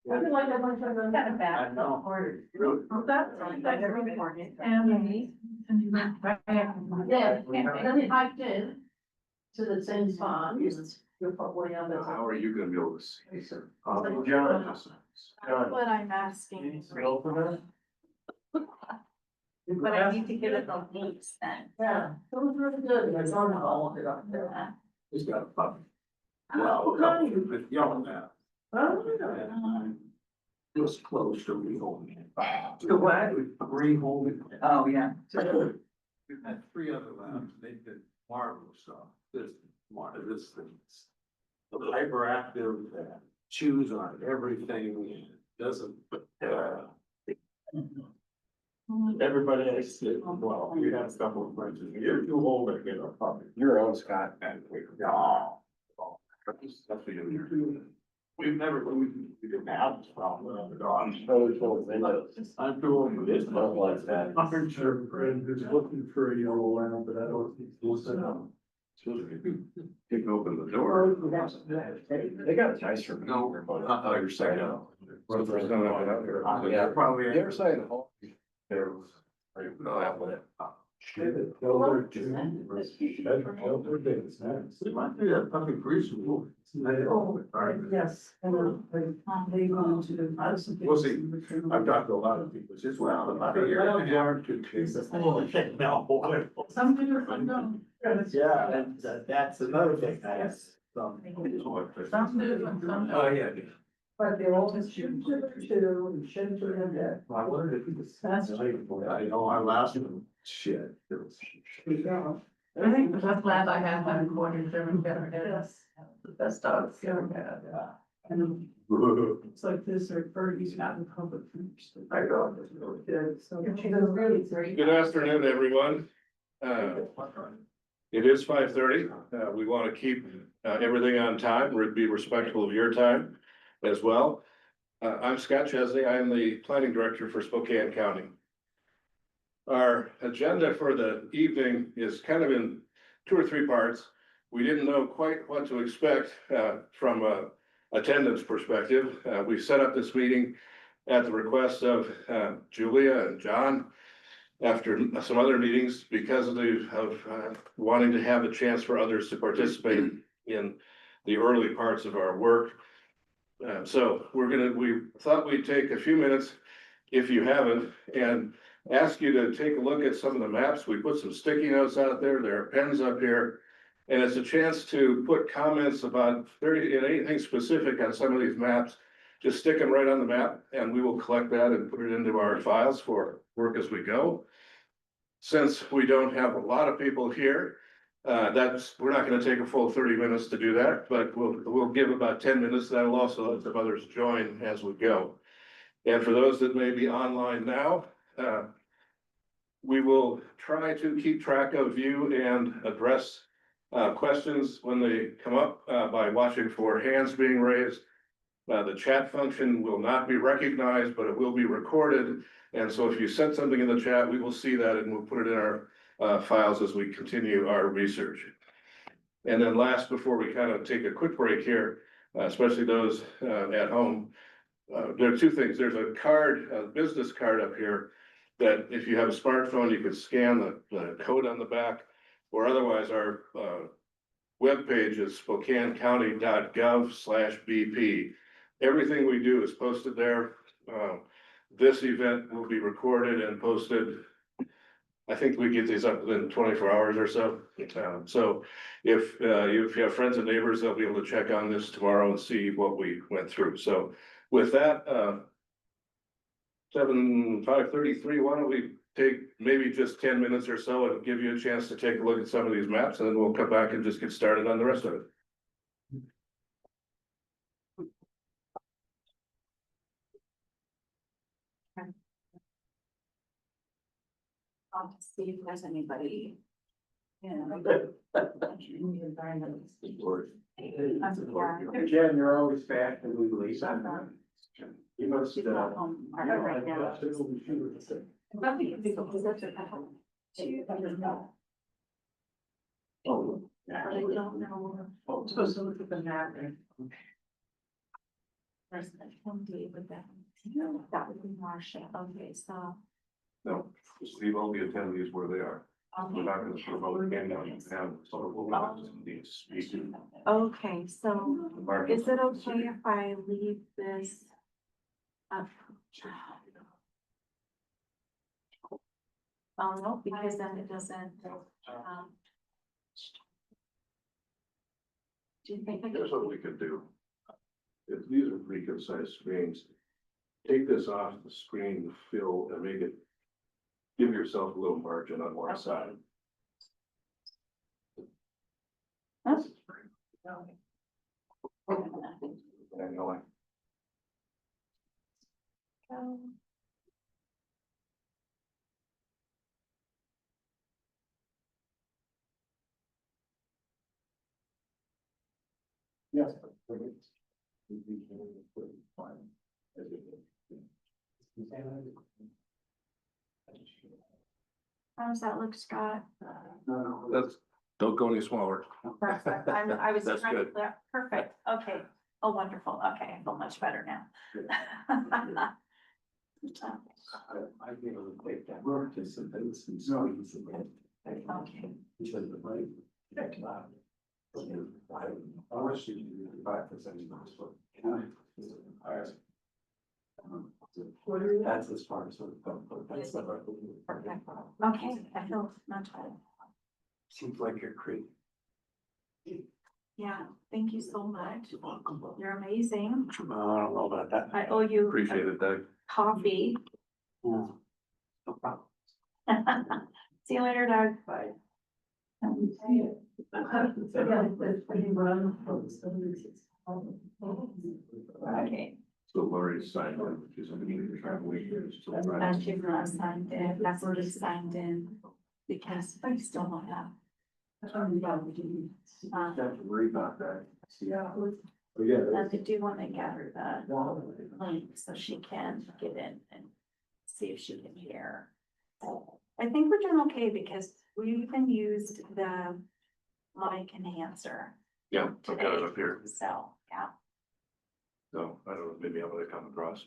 I feel like everyone's kind of bad. know. That's like every morning. And yeah, then he hiked in to the same spot. You're probably on the. How are you gonna be able to see? That's what I'm asking. But I need to get it on links then. Yeah, it was really good. I don't know how long it up there. He's got a puppy. Wow, Well, but young now. Oh, yeah. It was close to rehoming. So glad we rehoming. Oh, yeah. We've had 3 other labs, they did marvelous stuff. This thing's hyperactive, chews on everything, doesn't, everybody has said, well, we had a couple of friends, you're too old to get a puppy. Your own, Scott. And we, no. That's what you do. We've never, we didn't have this problem with the dogs. I'm too old for this. Like that. I'm sure a friend who's looking for a yellow lamb, but I don't think he's listening. You can open the door. They got nicer. No, not the other side. Well, the first time I went out there. Yeah, probably. The other side of the hall. There was. No, that one. We might do that puppy preschool. Yes. They go to. We'll see. I've talked to a lot of people, it's just, well, about a year and a half to 2. Some do, some don't. Yeah, and that's another thing. Some do, some don't. Oh, yeah. But they're all just shooting to the 2 and shooting to the dead. I wondered if he was. That's I know, I last one, shit. It was- I think the best lab I had had a quarter German Shepherd. Yes. The best dogs ever had. And it's like this, or Birdie's not in public. I go, it's really good. So she does really great. Good afternoon, everyone. It is 5:30. We want to keep everything on time, be respectful of your time as well. I'm Scott Chesney. I am the planning director for Spokane County. Our agenda for the evening is kind of in 2 or 3 parts. We didn't know quite what to expect from a attendance perspective. We set up this meeting at the request of Julia and John after some other meetings because of wanting to have a chance for others to participate in the early parts of our work. So we thought we'd take a few minutes, if you haven't, and ask you to take a look at some of the maps. We put some sticky notes out there. There are pens up here. And it's a chance to put comments about anything specific on some of these maps. Just stick them right on the map and we will collect that and put it into our files for work as we go. Since we don't have a lot of people here, we're not going to take a full 30 minutes to do that, but we'll give about 10 minutes. That'll also let some others join as we go. And for those that may be online now, we will try to keep track of you and address questions when they come up by watching for hands being raised. The chat function will not be recognized, but it will be recorded. And so if you send something in the chat, we will see that and we'll put it in our files as we continue our research. And then last, before we kind of take a quick break here, especially those at home, there are 2 things. There's a card, a business card up here that if you have a smartphone, you can scan the code on the back, or otherwise our webpage is spokanecounty.gov/BP. Everything we do is posted there. This event will be recorded and posted. I think we get these up within 24 hours or so. So if you have friends and neighbors, they'll be able to check on this tomorrow and see what we went through. So with that, 5:33, why don't we take maybe just 10 minutes or so and give you a chance to take a look at some of these maps, and then we'll come back and just get started on the rest of it. I'll just see if there's anybody. Yeah. Jen, you're always fast and legally. You must. She's not home right now. Oh. I don't know. Supposed to look at the map. From David, that would be Marcia, okay, so. No, just leave all the attendees where they are. We're not gonna promote any of them, so we'll not need to speak. Okay, so is it okay if I leave this up? Oh, no, because then it doesn't, do you think? Here's what we could do. If these are pretty good sized screens, take this off the screen to fill and make it, give yourself a little margin on one side. Anyway. Yes. How does that look, Scott? That's, don't go any smaller. Perfect. I was That's trying to, good. perfect, okay. Oh, wonderful, okay, I feel much better now. I think it would take that participants and students and Okay. each of the money. I wish you could do 5% for county. That's as far as. That's not right. Perfect. Okay, I feel much better. Seems like you're crazy. Yeah, thank you so much. You're amazing. I don't know about that. I owe you Appreciate it, Doug. coffee. No problem. See you later, Doug. Bye. Okay, So Lori's signed in, she's in the meeting, trying to wait here. that's your not signed in, that's what is signed in, because I still don't have. Don't have to worry about that. Yeah. And I do want to get her the link so she can get in and see if she can hear. I think we're doing okay because we even used the mic enhancer. Yeah, I've got it up here, So, yeah. so I don't know, maybe I'm gonna come across.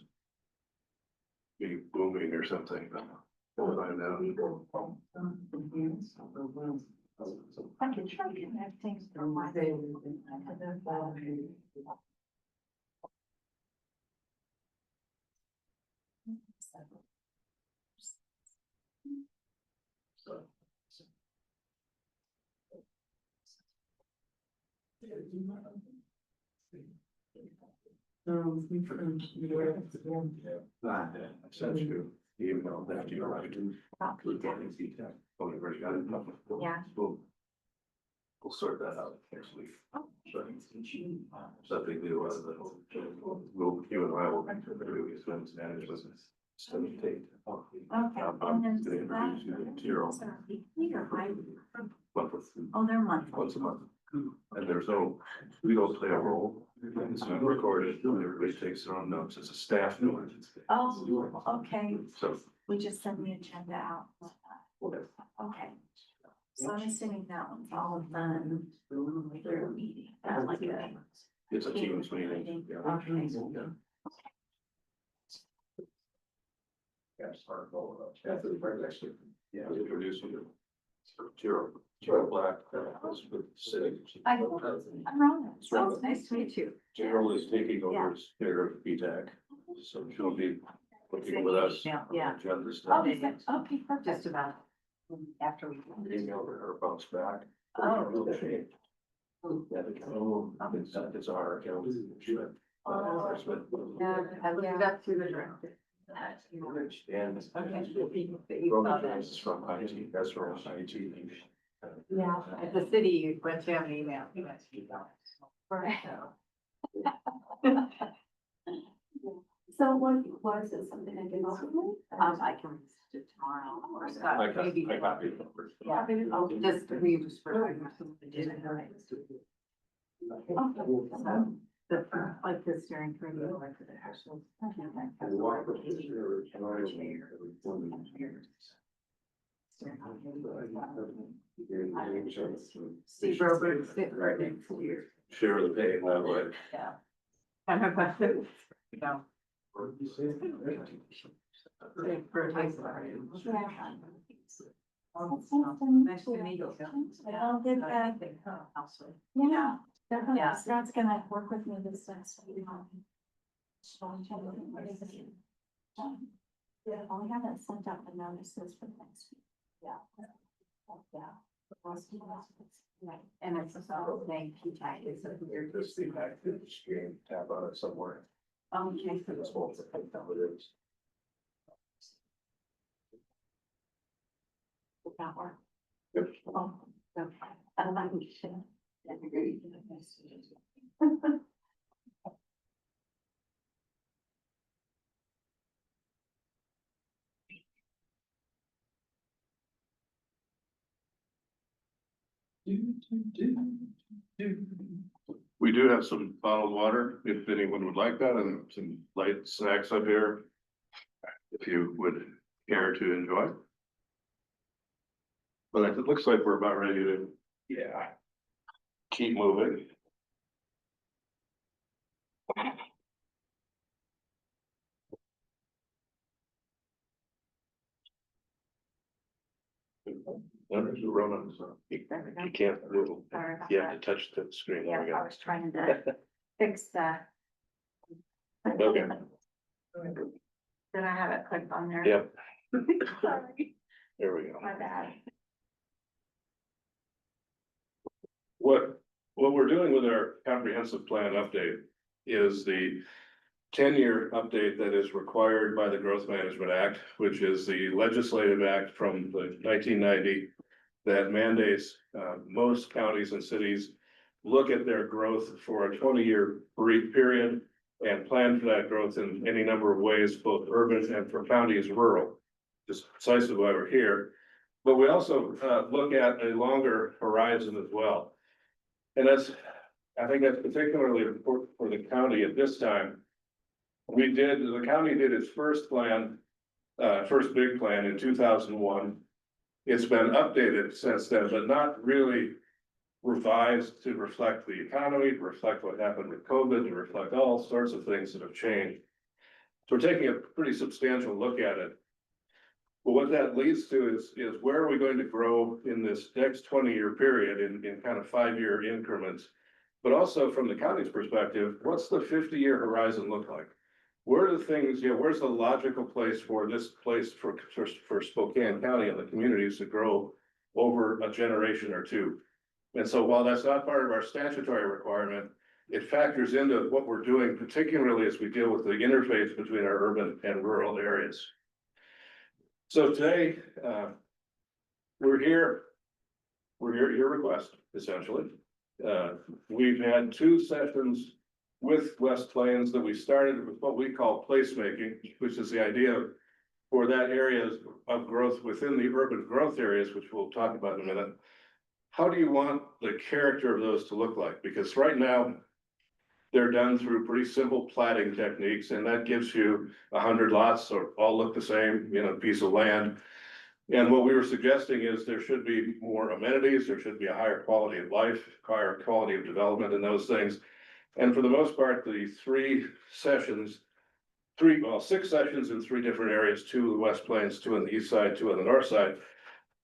Be booming or something, but we'll find out. I can try to connect things from my. I sent you the email that you arrived in. Oh, you've already got it. Yeah. We'll sort that out next week. Something new, we'll, you and I will make sure that we expense management. Study tape. Okay. I'm And then gonna introduce you to Tiro. Oh, they're monthly. Once a month. And there's no, we don't play a role. It's not recorded. Everybody takes their own notes. It's a staff note. Oh, okay. So, We just send the agenda out. Okay. So I'm assuming that one's all done through a meeting, like a. it's a team's meeting. Yeah. Okay. Yeah, I'll introduce you to Tiro Black, was with the city. I'm wrong. So nice to meet you. Gerald is taking over as chair of PTAC, so she'll be working with us. Yeah. Agenda Oh, stuff. okay, perfect. Just about after we. Email her bounce back. Oh. Real shape. Yeah, it's our account. Oh. Yeah, I looked it up through the director. And Roman is from IT, that's from IT. Yeah, at the city, you went to have an email. Right. So what is it, something I can help with? I can do it tomorrow or Scott, I maybe. copied it first. Yeah, just, we just. The, like the steering committee, like the actual. Steve Roberts, sit right next to you. Share the pain that way. Yeah. Have a question? No. Or you say- Nice to meet you. I'll get that. Yeah, definitely. Yeah. Scott's gonna work with me this next week. Yeah, I haven't sent out the notices for next week. Yeah. Right. And it's a solid thing, it's a weird. This thing back to the screen, tap on it somewhere. Okay. For this whole thing, how it is. That work. Yep. Oh, okay. I don't know. We do have some bottled water, if anyone would like that, and some light snacks up here. If you would care to enjoy. But it looks like we're about ready to, yeah. Keep moving. Numbers are running, so you can't move. Sorry about You have that. to touch the screen. Yeah, There we I go. was trying to fix that. Okay. Did I have it clicked on there? Yep, Sorry, there we go. my bad. What we're doing with our comprehensive plan update is the 10-year update that is required by the Growth Management Act, which is the legislative act from the 1990 that mandates most counties and cities look at their growth for a 20-year brief period and plan for that growth in any number of ways, both urban and for counties rural. Just precisely why we're here. But we also look at a longer horizon as well. And I think that's particularly important for the county at this time. The county did its first plan, first big plan in 2001. It's been updated since then, but not really revised to reflect the economy, to reflect what happened with COVID, to reflect all sorts of things that have changed. So we're taking a pretty substantial look at it. But what that leads to is where are we going to grow in this next 20-year period in kind of 5-year increments? But also from the county's perspective, what's the 50-year horizon look like? Where are the things, where's the logical place for this place for Spokane County and the communities to grow over a generation or two? And so while that's not part of our statutory requirement, it factors into what we're doing, particularly as we deal with the interface between our urban and rural areas. So today, we're here at your request, essentially. We've had 2 sessions with West Plains that we started with what we call placemaking, which is the idea for that area of growth within the urban growth areas, which we'll talk about in a minute. How do you want the character of those to look like? Because right now, they're done through pretty simple platting techniques, and that gives you 100 lots, so all look the same, piece of land. And what we were suggesting is there should be more amenities, there should be a higher quality of life, higher quality of development and those things. And for the most part, the 6 sessions in 3 different areas, 2 in the West Plains, 2 on the east side, 2 on the north side.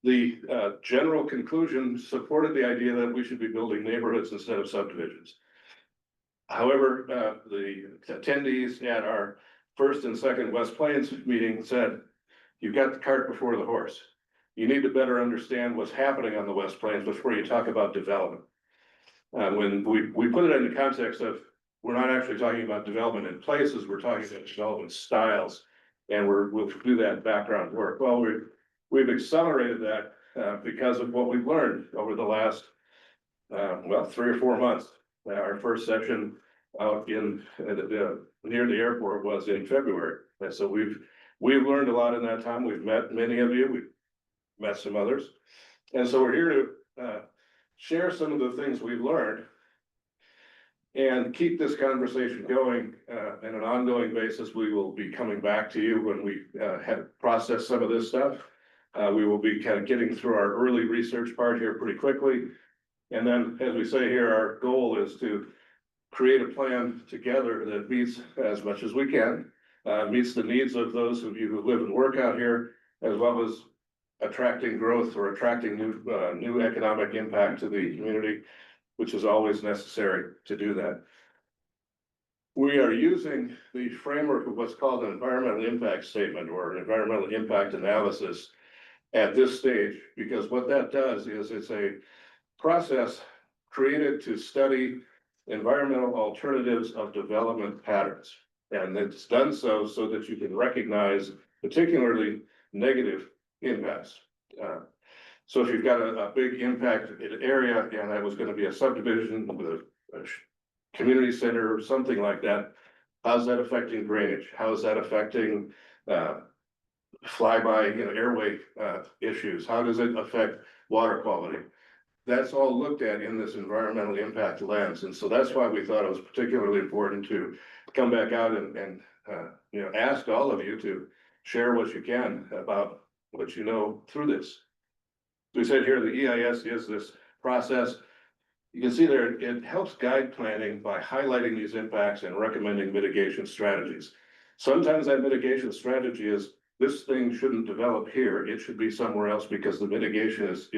The general conclusion supported the idea that we should be building neighborhoods instead of subdivisions. However, the attendees at our first and second West Plains meeting said, you've got the cart before the horse. You need to better understand what's happening on the West Plains before you talk about development. When we put it in the context of, we're not actually talking about development in places, we're talking about development styles. And we'll do that background work. Well, we've accelerated that because of what we've learned over the last, 3 or 4 months. Our first session out in near the airport was in February. And so we've learned a lot in that time. We've met many of you, we've met some others. And so we're here to share some of the things we've learned and keep this conversation going on an ongoing basis. We will be coming back to you when we have processed some of this stuff. We will be kind of getting through our early research part here pretty quickly. And then, as we say here, our goal is to create a plan together that meets as much as we can, meets the needs of those of you who live and work out here, as well as attracting growth or attracting new economic impact to the community, which is always necessary to do that. We are using the framework of what's called an environmental impact statement or an environmental impact analysis at this stage, because what that does is it's a process created to study environmental alternatives of development patterns. And it's done so that you can recognize particularly negative impacts. So if you've got a big impact area and that was going to be a subdivision with a community center or something like that, how's that affecting drainage? How is that affecting flyby, airway issues? How does it affect water quality? That's all looked at in this environmental impact lens. And so that's why we thought it was particularly important to come back out and ask all of you to share what you can about what you know through this. We said here the EIS is this process. You can see there it helps guide planning by highlighting these impacts and recommending mitigation strategies. Sometimes that mitigation strategy is this thing shouldn't develop here. It should be somewhere else because the mitigation is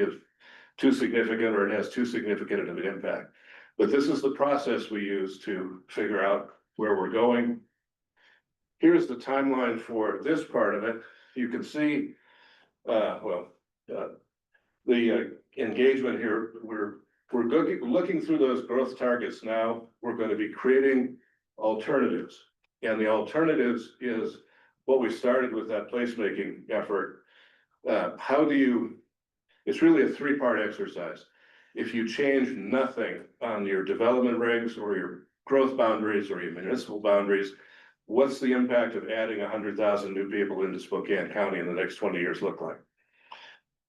too significant or it has too significant of an impact. But this is the process we use to figure out where we're going. Here's the timeline for this part of it. You can see, the engagement here. We're looking through those growth targets now. We're going to be creating alternatives. And the alternatives is what we started with that placemaking effort. It's really a three-part exercise. If you change nothing on your development regs or your growth boundaries or your municipal boundaries, what's the impact of adding 100,000 new people into Spokane County in the next 20 years look like?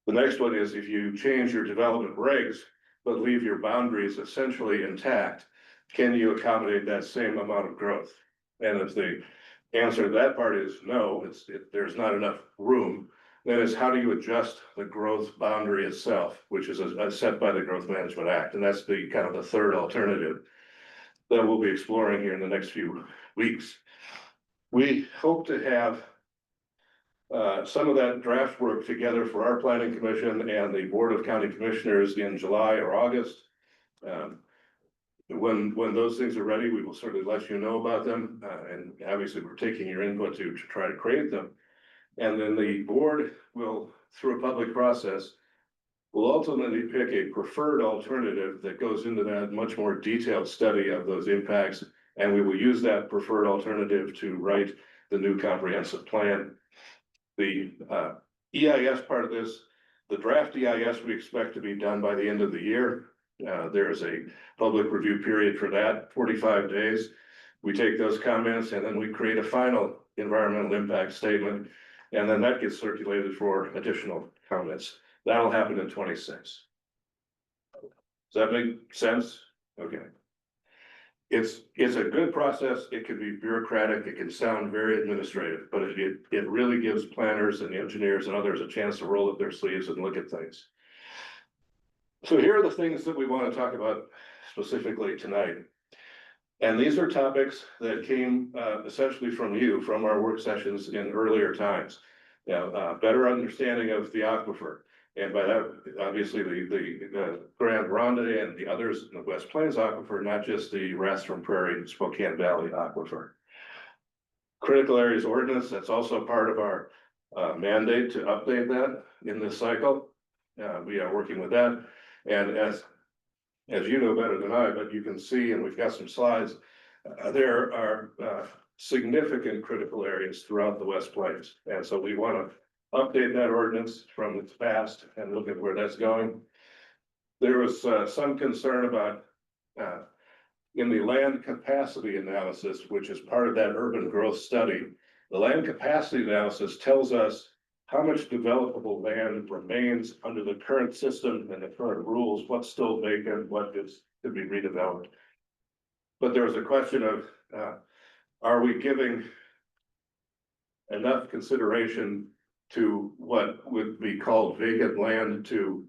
The next one is if you change your development regs, but leave your boundaries essentially intact, can you accommodate that same amount of growth? And if the answer to that part is no, there's not enough room, then it's how do you adjust the growth boundary itself, which is set by the Growth Management Act. And that's the kind of the third alternative that we'll be exploring here in the next few weeks. We hope to have some of that draft work together for our planning commission and the Board of County Commissioners in July or August. When those things are ready, we will certainly let you know about them. And obviously we're taking your input to try to create them. And then the board will, through a public process, will ultimately pick a preferred alternative that goes into that much more detailed study of those impacts. And we will use that preferred alternative to write the new comprehensive plan. The EIS part of this, the draft EIS we expect to be done by the end of the year. There is a public review period for that, 45 days. We take those comments and then we create a final environmental impact statement. And then that gets circulated for additional comments. That'll happen in 26. Does that make sense? Okay. It's a good process. It can be bureaucratic. It can sound very administrative, but it really gives planners and engineers and others a chance to roll up their sleeves and look at things. So here are the things that we want to talk about specifically tonight. And these are topics that came essentially from you, from our work sessions in earlier times. Better understanding of the aquifer. And by that, obviously the Grand Ronde and the others in the West Plains aquifer, not just the Rathdrum Prairie and Spokane Valley aquifer. Critical areas ordinance, that's also part of our mandate to update that in this cycle. We are working with that. And as you know better than I, but you can see, and we've got some slides, there are significant critical areas throughout the West Plains. And so we want to update that ordinance from its past and look at where that's going. There was some concern about in the land capacity analysis, which is part of that urban growth study. The land capacity analysis tells us how much developable land remains under the current system and the current rules, what's still vacant, what is to be redeveloped. But there was a question of, are we giving enough consideration to what would be called vacant land to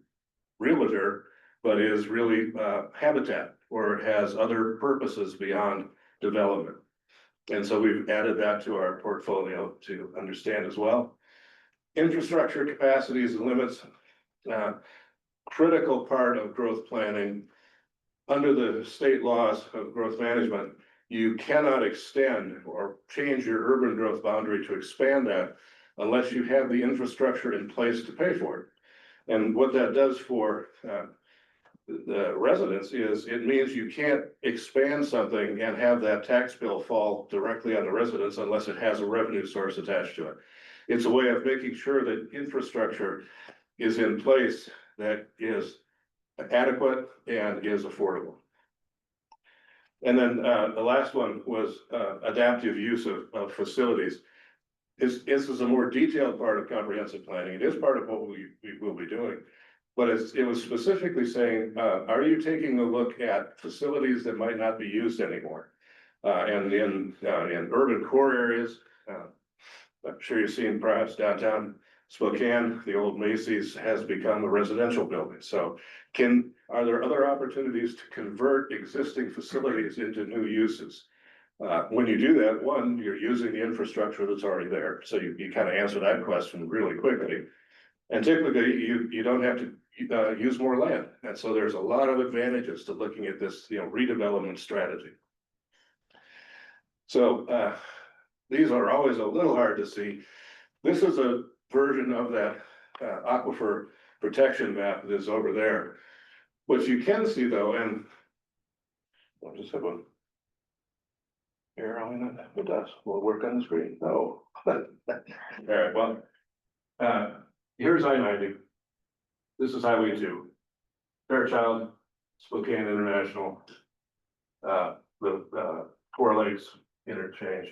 realtor, but is really habitat or has other purposes beyond development. And so we've added that to our portfolio to understand as well. Infrastructure capacities and limits, critical part of growth planning. Under the state laws of growth management, you cannot extend or change your urban growth boundary to expand that unless you have the infrastructure in place to pay for it. And what that does for the residents is it means you can't expand something and have that tax bill fall directly on the residents unless it has a revenue source attached to it. It's a way of making sure that infrastructure is in place that is adequate and is affordable. And then the last one was adaptive use of facilities. This is a more detailed part of comprehensive planning. It is part of what we will be doing. But it was specifically saying, are you taking a look at facilities that might not be used anymore? And in urban core areas, I'm sure you've seen perhaps downtown Spokane, the old Macy's has become a residential building. So are there other opportunities to convert existing facilities into new uses? When you do that, one, you're using the infrastructure that's already there. So you kind of answer that question really quickly. And typically you don't have to use more land. And so there's a lot of advantages to looking at this, redevelopment strategy. So these are always a little hard to see. This is a version of that aquifer protection map that is over there. What you can see though, and I'll just have a arrow in it. It does. Will it work on the screen? No. All right. Well, here's I-90. This is Highway 2. Fairchild, Spokane International, the Four Lakes interchange.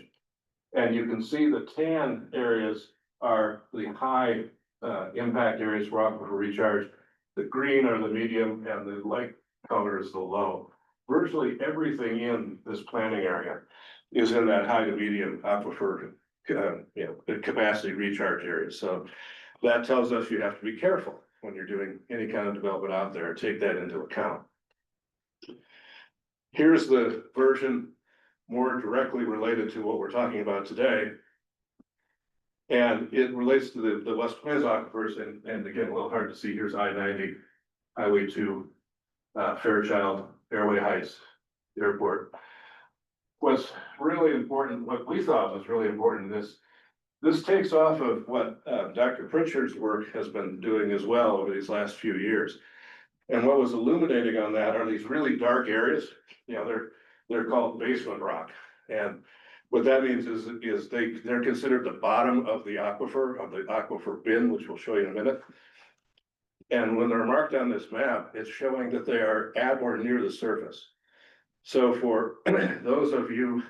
And you can see the tan areas are the high impact areas for aquifer recharge. The green are the medium and the light color is the low. Virtually everything in this planning area is in that high to medium aquifer capacity recharge area. So that tells us you have to be careful when you're doing any kind of development out there. Take that into account. Here's the version more directly related to what we're talking about today. And it relates to the West Plains aquifers, and again, a little hard to see. Here's I-90, Highway 2, Fairchild, Airway Heights, Airport. What's really important, what we thought was really important, this takes off of what Dr. Pritchard's work has been doing as well over these last few years. And what was illuminating on that are these really dark areas. They're called basement rock. And what that means is they're considered the bottom of the aquifer bin, which we'll show you in a minute. And when they're marked on this map, it's showing that they are at or near the surface. So for those of you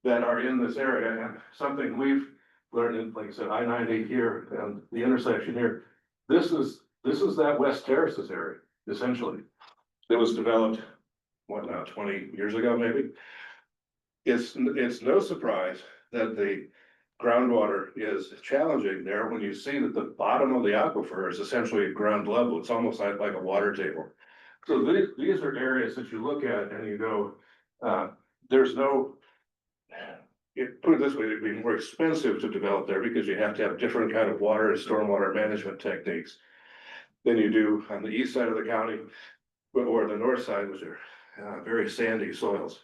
that are in this area, and something we've learned in, like I said, I-90 here and the intersection here, this is that West Terraces area, essentially. It was developed, what now, 20 years ago, maybe? It's no surprise that the groundwater is challenging there when you see that the bottom of the aquifer is essentially at ground level. It's almost like a water table. So these are areas that you look at and you go, there's no, put it this way, it'd be more expensive to develop there because you have to have different kind of water and stormwater management techniques than you do on the east side of the county or the north side, which are very sandy soils.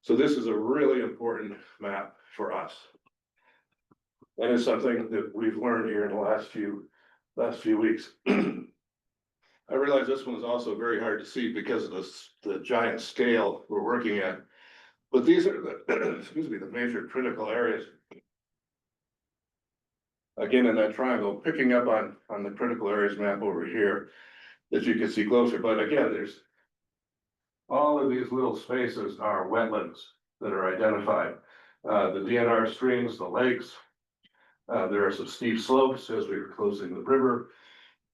So this is a really important map for us. And it's something that we've learned here in the last few weeks. I realize this one is also very hard to see because of the giant scale we're working at. But these are the, excuse me, the major critical areas. Again, in that triangle, picking up on the critical areas map over here that you can see closer. But again, there's all of these little spaces are wetlands that are identified. The DNR streams, the lakes, there are some steep slopes as we were closing the river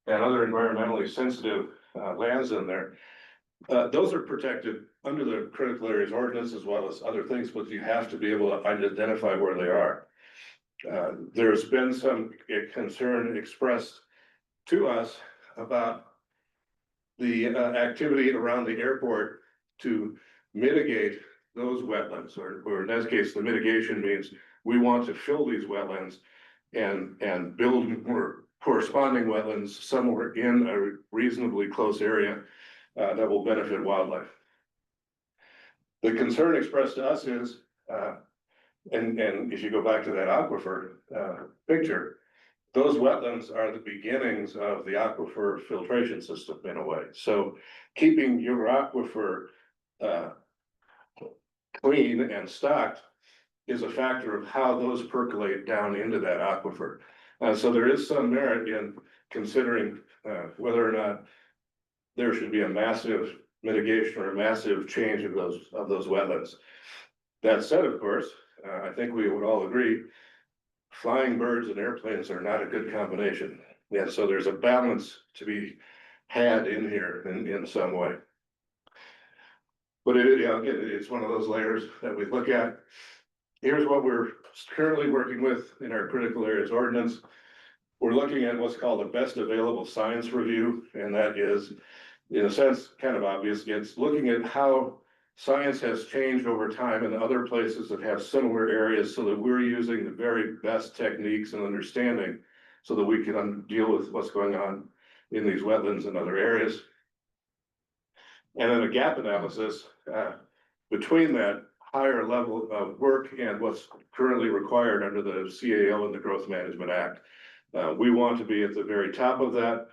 and other environmentally sensitive lands in there. Those are protected under the critical areas ordinance as well as other things, but you have to be able to identify where they are. There's been some concern expressed to us about the activity around the airport to mitigate those wetlands, or in this case, the mitigation means we want to fill these wetlands and build more corresponding wetlands somewhere in a reasonably close area that will benefit wildlife. The concern expressed to us is, and if you go back to that aquifer picture, those wetlands are the beginnings of the aquifer filtration system in a way. So keeping your aquifer clean and stocked is a factor of how those percolate down into that aquifer. So there is some merit in considering whether or not there should be a massive mitigation or a massive change of those wetlands. That said, of course, I think we would all agree, flying birds and airplanes are not a good combination. Yeah, so there's a balance to be had in here in some way. But it's one of those layers that we look at. Here's what we're currently working with in our critical areas ordinance. We're looking at what's called a best available science review, and that is, in a sense, kind of obvious. It's looking at how science has changed over time in other places that have similar areas so that we're using the very best techniques and understanding so that we can deal with what's going on in these wetlands and other areas. And then a gap analysis between that higher level of work and what's currently required under the CAO and the Growth Management Act. We want to be at the very top of that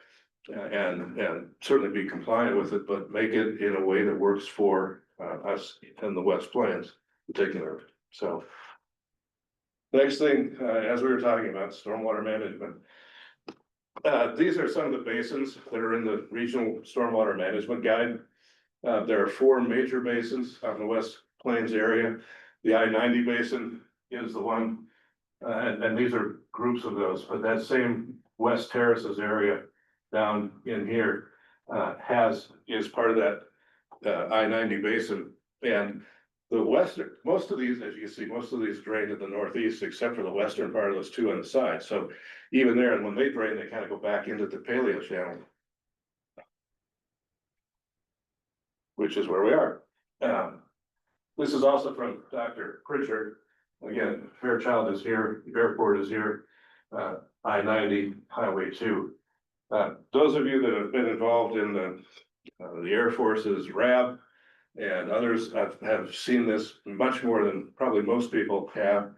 and certainly be compliant with it, but make it in a way that works for us in the West Plains in particular. So next thing, as we were talking about, stormwater management. These are some of the basins that are in the regional stormwater management guide. There are 4 major basins on the West Plains area. The I-90 basin is the one, and these are groups of those, but that same West Terraces area down in here is part of that I-90 basin. And the western, most of these, as you can see, most of these drain to the northeast, except for the western part of those 2 on the side. So even there, and when they drain, they kind of go back into the Paleo channel, which is where we are. This is also from Dr. Pritchard. Again, Fairchild is here, the airport is here, I-90, Highway 2. Those of you that have been involved in the Air Force's RAB and others have seen this much more than probably most people have.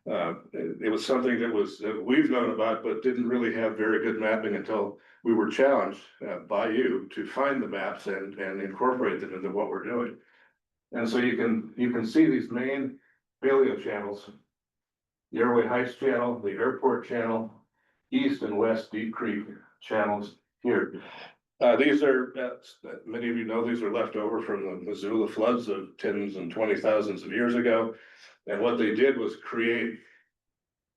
It was something that we've known about, but didn't really have very good mapping until we were challenged by you to find the maps and incorporate them into what we're doing. And so you can see these main paleo channels, the Airway Heights channel, the airport channel, east and west Deep Creek channels here. These are, many of you know, these are left over from the Missoula floods of tens and 20,000s of years ago. And what they did was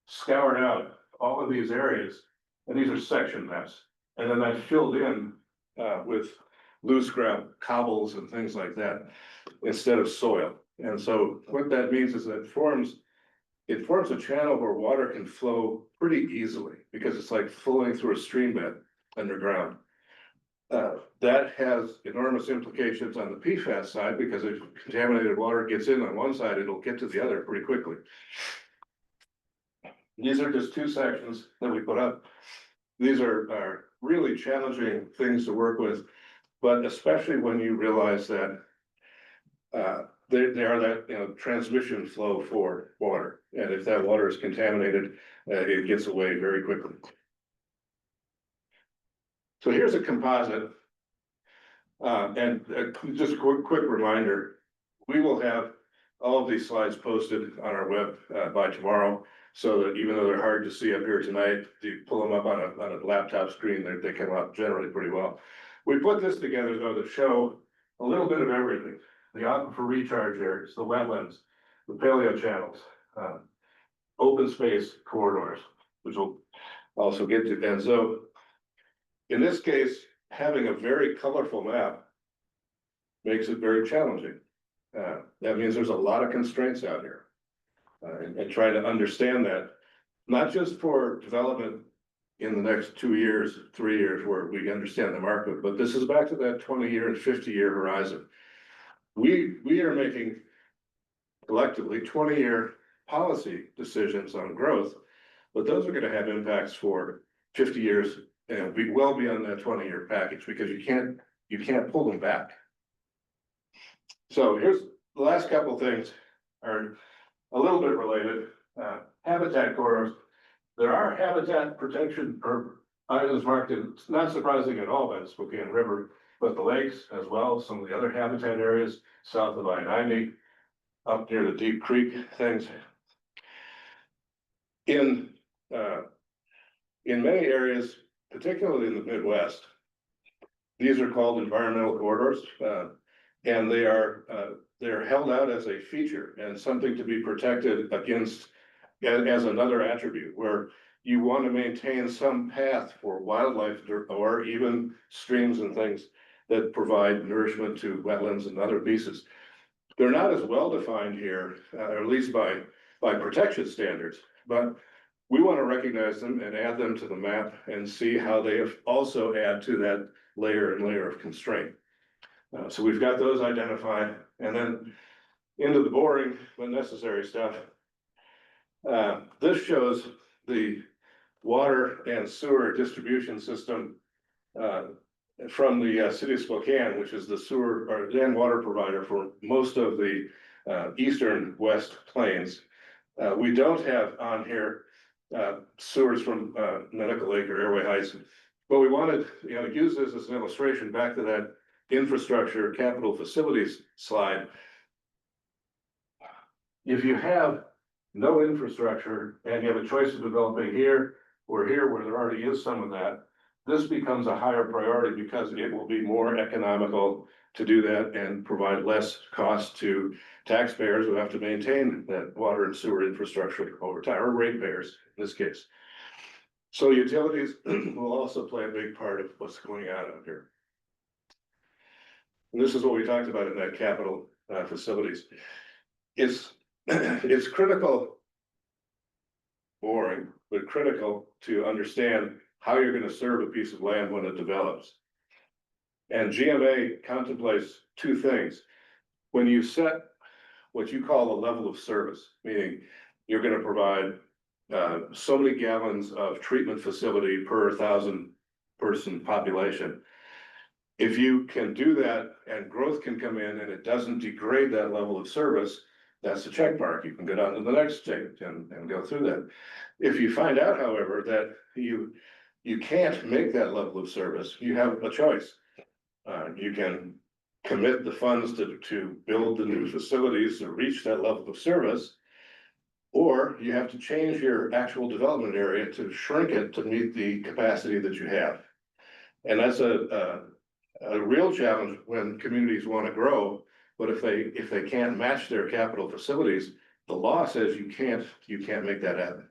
scoured out all of these areas, and these are section maps. And then I filled in with loose ground, cobbles and things like that, instead of soil. And so what that means is that it forms a channel where water can flow pretty easily because it's like flowing through a stream bed underground. That has enormous implications on the PFAS side because if contaminated water gets in on one side, it'll get to the other pretty quickly. These are just 2 sections that we put up. These are really challenging things to work with, but especially when you realize that they are that transmission flow for water, and if that water is contaminated, it gets away very quickly. So here's a composite, and just a quick reminder, we will have all of these slides posted on our web by tomorrow, so that even though they're hard to see up here tonight, you pull them up on a laptop screen, they come out generally pretty well. We put this together though to show a little bit of everything: the aquifer recharge areas, the wetlands, the paleo channels, open space corridors, which we'll also get to. And so in this case, having a very colorful map makes it very challenging. That means there's a lot of constraints out here. And try to understand that, not just for development in the next 2 years, 3 years, where we understand the market, but this is back to that 20-year and 50-year horizon. We are making collectively 20-year policy decisions on growth, but those are gonna have impacts for 50 years and be well beyond that 20-year package, because you can't pull them back. So here's the last couple of things are a little bit related. Habitat corridors. There are habitat protection or items marked in, it's not surprising at all by the Spokane River, but the lakes as well, some of the other habitat areas south of I-90, up near the Deep Creek things. In many areas, particularly in the Midwest, these are called environmental corridors, and they're held out as a feature and something to be protected against as another attribute, where you want to maintain some path for wildlife or even streams and things that provide nourishment to wetlands and other pieces. They're not as well defined here, at least by protection standards, but we want to recognize them and add them to the map and see how they also add to that layer and layer of constraint. So we've got those identified, and then into the boring but necessary stuff. This shows the water and sewer distribution system from the city of Spokane, which is the sewer or and water provider for most of the eastern West Plains. We don't have on here sewers from Medical Lake or Airway Heights, but we wanted, to use this as an illustration back to that infrastructure capital facilities slide. If you have no infrastructure and you have a choice of developing here or here where there already is some of that, this becomes a higher priority because it will be more economical to do that and provide less cost to taxpayers who have to maintain that water and sewer infrastructure over time, or ratepayers in this case. So utilities will also play a big part of what's going on out here. And this is what we talked about in that capital facilities. It's critical, boring, but critical to understand how you're going to serve a piece of land when it develops. And GMA contemplates two things. When you set what you call a level of service, meaning you're going to provide so many gallons of treatment facility per 1,000 person population. If you can do that and growth can come in and it doesn't degrade that level of service, that's a check mark. You can go down to the next stage and go through that. If you find out, however, that you can't make that level of service, you have a choice. You can commit the funds to build the new facilities to reach that level of service, or you have to change your actual development area to shrink it to meet the capacity that you have. And that's a real challenge when communities want to grow, but if they can't match their capital facilities, the law says you can't make that happen.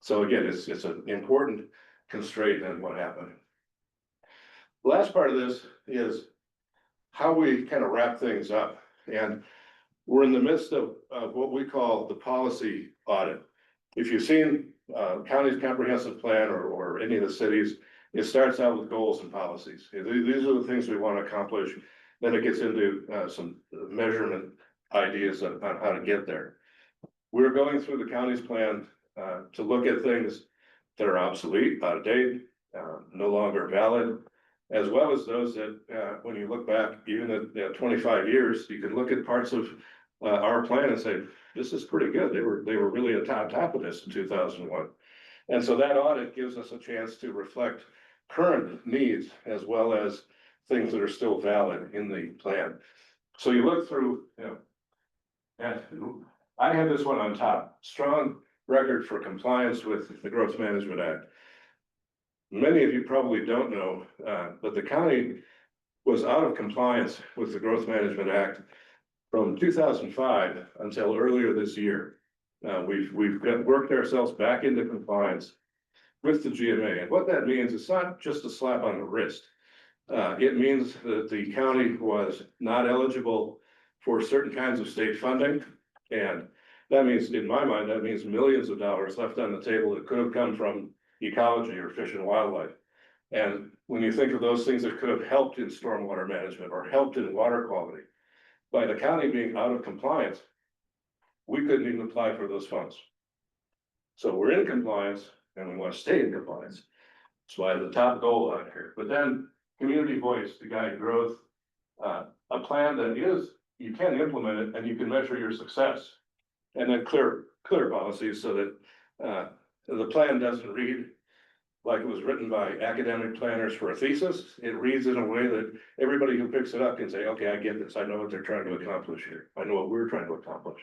So again, it's an important constraint on what happened. The last part of this is how we kind of wrap things up. And we're in the midst of what we call the policy audit. If you've seen county's comprehensive plan or any of the cities, it starts out with goals and policies. These are the things we want to accomplish. Then it gets into some measurement ideas on how to get there. We're going through the county's plan to look at things that are obsolete, out of date, no longer valid, as well as those that when you look back, even at 25 years, you can look at parts of our plan and say, this is pretty good. They were really at top of this in 2001. And so that audit gives us a chance to reflect current needs as well as things that are still valid in the plan. So you look through, and I have this one on top, strong record for compliance with the Growth Management Act. Many of you probably don't know, but the county was out of compliance with the Growth Management Act from 2005 until earlier this year. We've worked ourselves back into compliance with the GMA. And what that means, it's not just a slap on the wrist. It means that the county was not eligible for certain kinds of state funding. And that means, in my mind, that means millions of dollars left on the table that could have come from ecology or fish and wildlife. And when you think of those things that could have helped in stormwater management or helped in water quality, by the county being out of compliance, we couldn't even apply for those funds. So we're in compliance and we want to stay in compliance. That's why the top goal on here, but then community voice to guide growth, a plan that is, you can implement it and you can measure your success. And then clear policies so that, the plan doesn't read like it was written by academic planners for a thesis. It reads in a way that everybody who picks it up can say, okay, I get this. I know what they're trying to accomplish here. I know what we're trying to accomplish.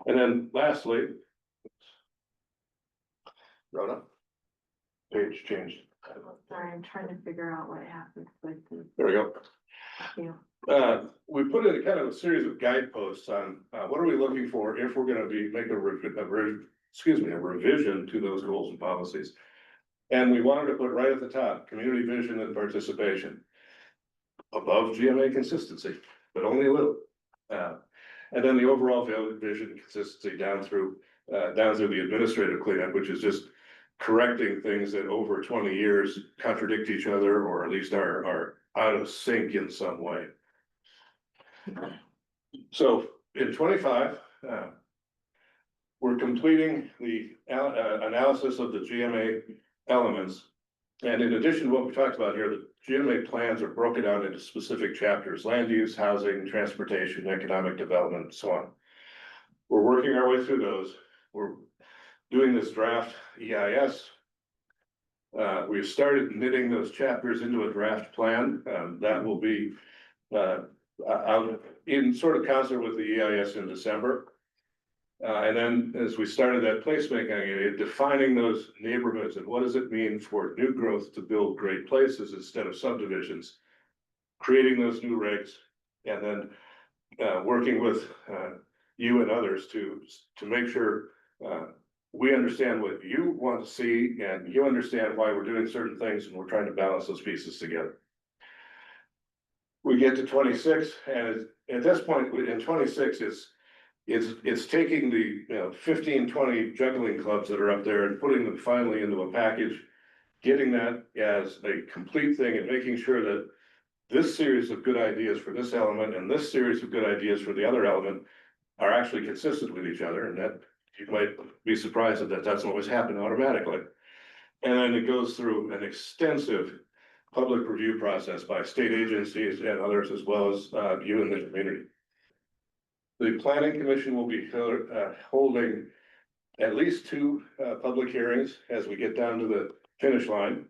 And then lastly, Rhoda, page changed. Sorry, I'm trying to figure out what happened with the. There we go. Yeah. We put in a kind of a series of guideposts on, what are we looking for if we're gonna make a revision to those goals and policies. And we wanted to put right at the top, community vision and participation. Above GMA consistency, but only a little. And then the overall vision and consistency down through the administrative cleanup, which is just correcting things that over 20 years contradict each other, or at least are out of sync in some way. So in 25, we're completing the analysis of the GMA elements. And in addition to what we talked about here, the GMA plans are broken out into specific chapters: land use, housing, transportation, economic development, and so on. We're working our way through those. We're doing this draft EIS. We've started knitting those chapters into a draft plan that will be out in sort of concert with the EIS in December. And then as we started that placemaking, defining those neighborhoods and what does it mean for new growth to build great places instead of subdivisions, creating those new regs, and then working with you and others to make sure we understand what you want to see and you understand why we're doing certain things, and we're trying to balance those pieces together. We get to 26, and at this point in 26, it's taking the 15, 20 juggling clubs that are up there and putting them finally into a package, getting that as a complete thing, and making sure that this series of good ideas for this element and this series of good ideas for the other element are actually consistent with each other, and that you might be surprised that doesn't always happen automatically. And then it goes through an extensive public review process by state agencies and others, as well as you and the community. The planning commission will be holding at least 2 public hearings as we get down to the finish line.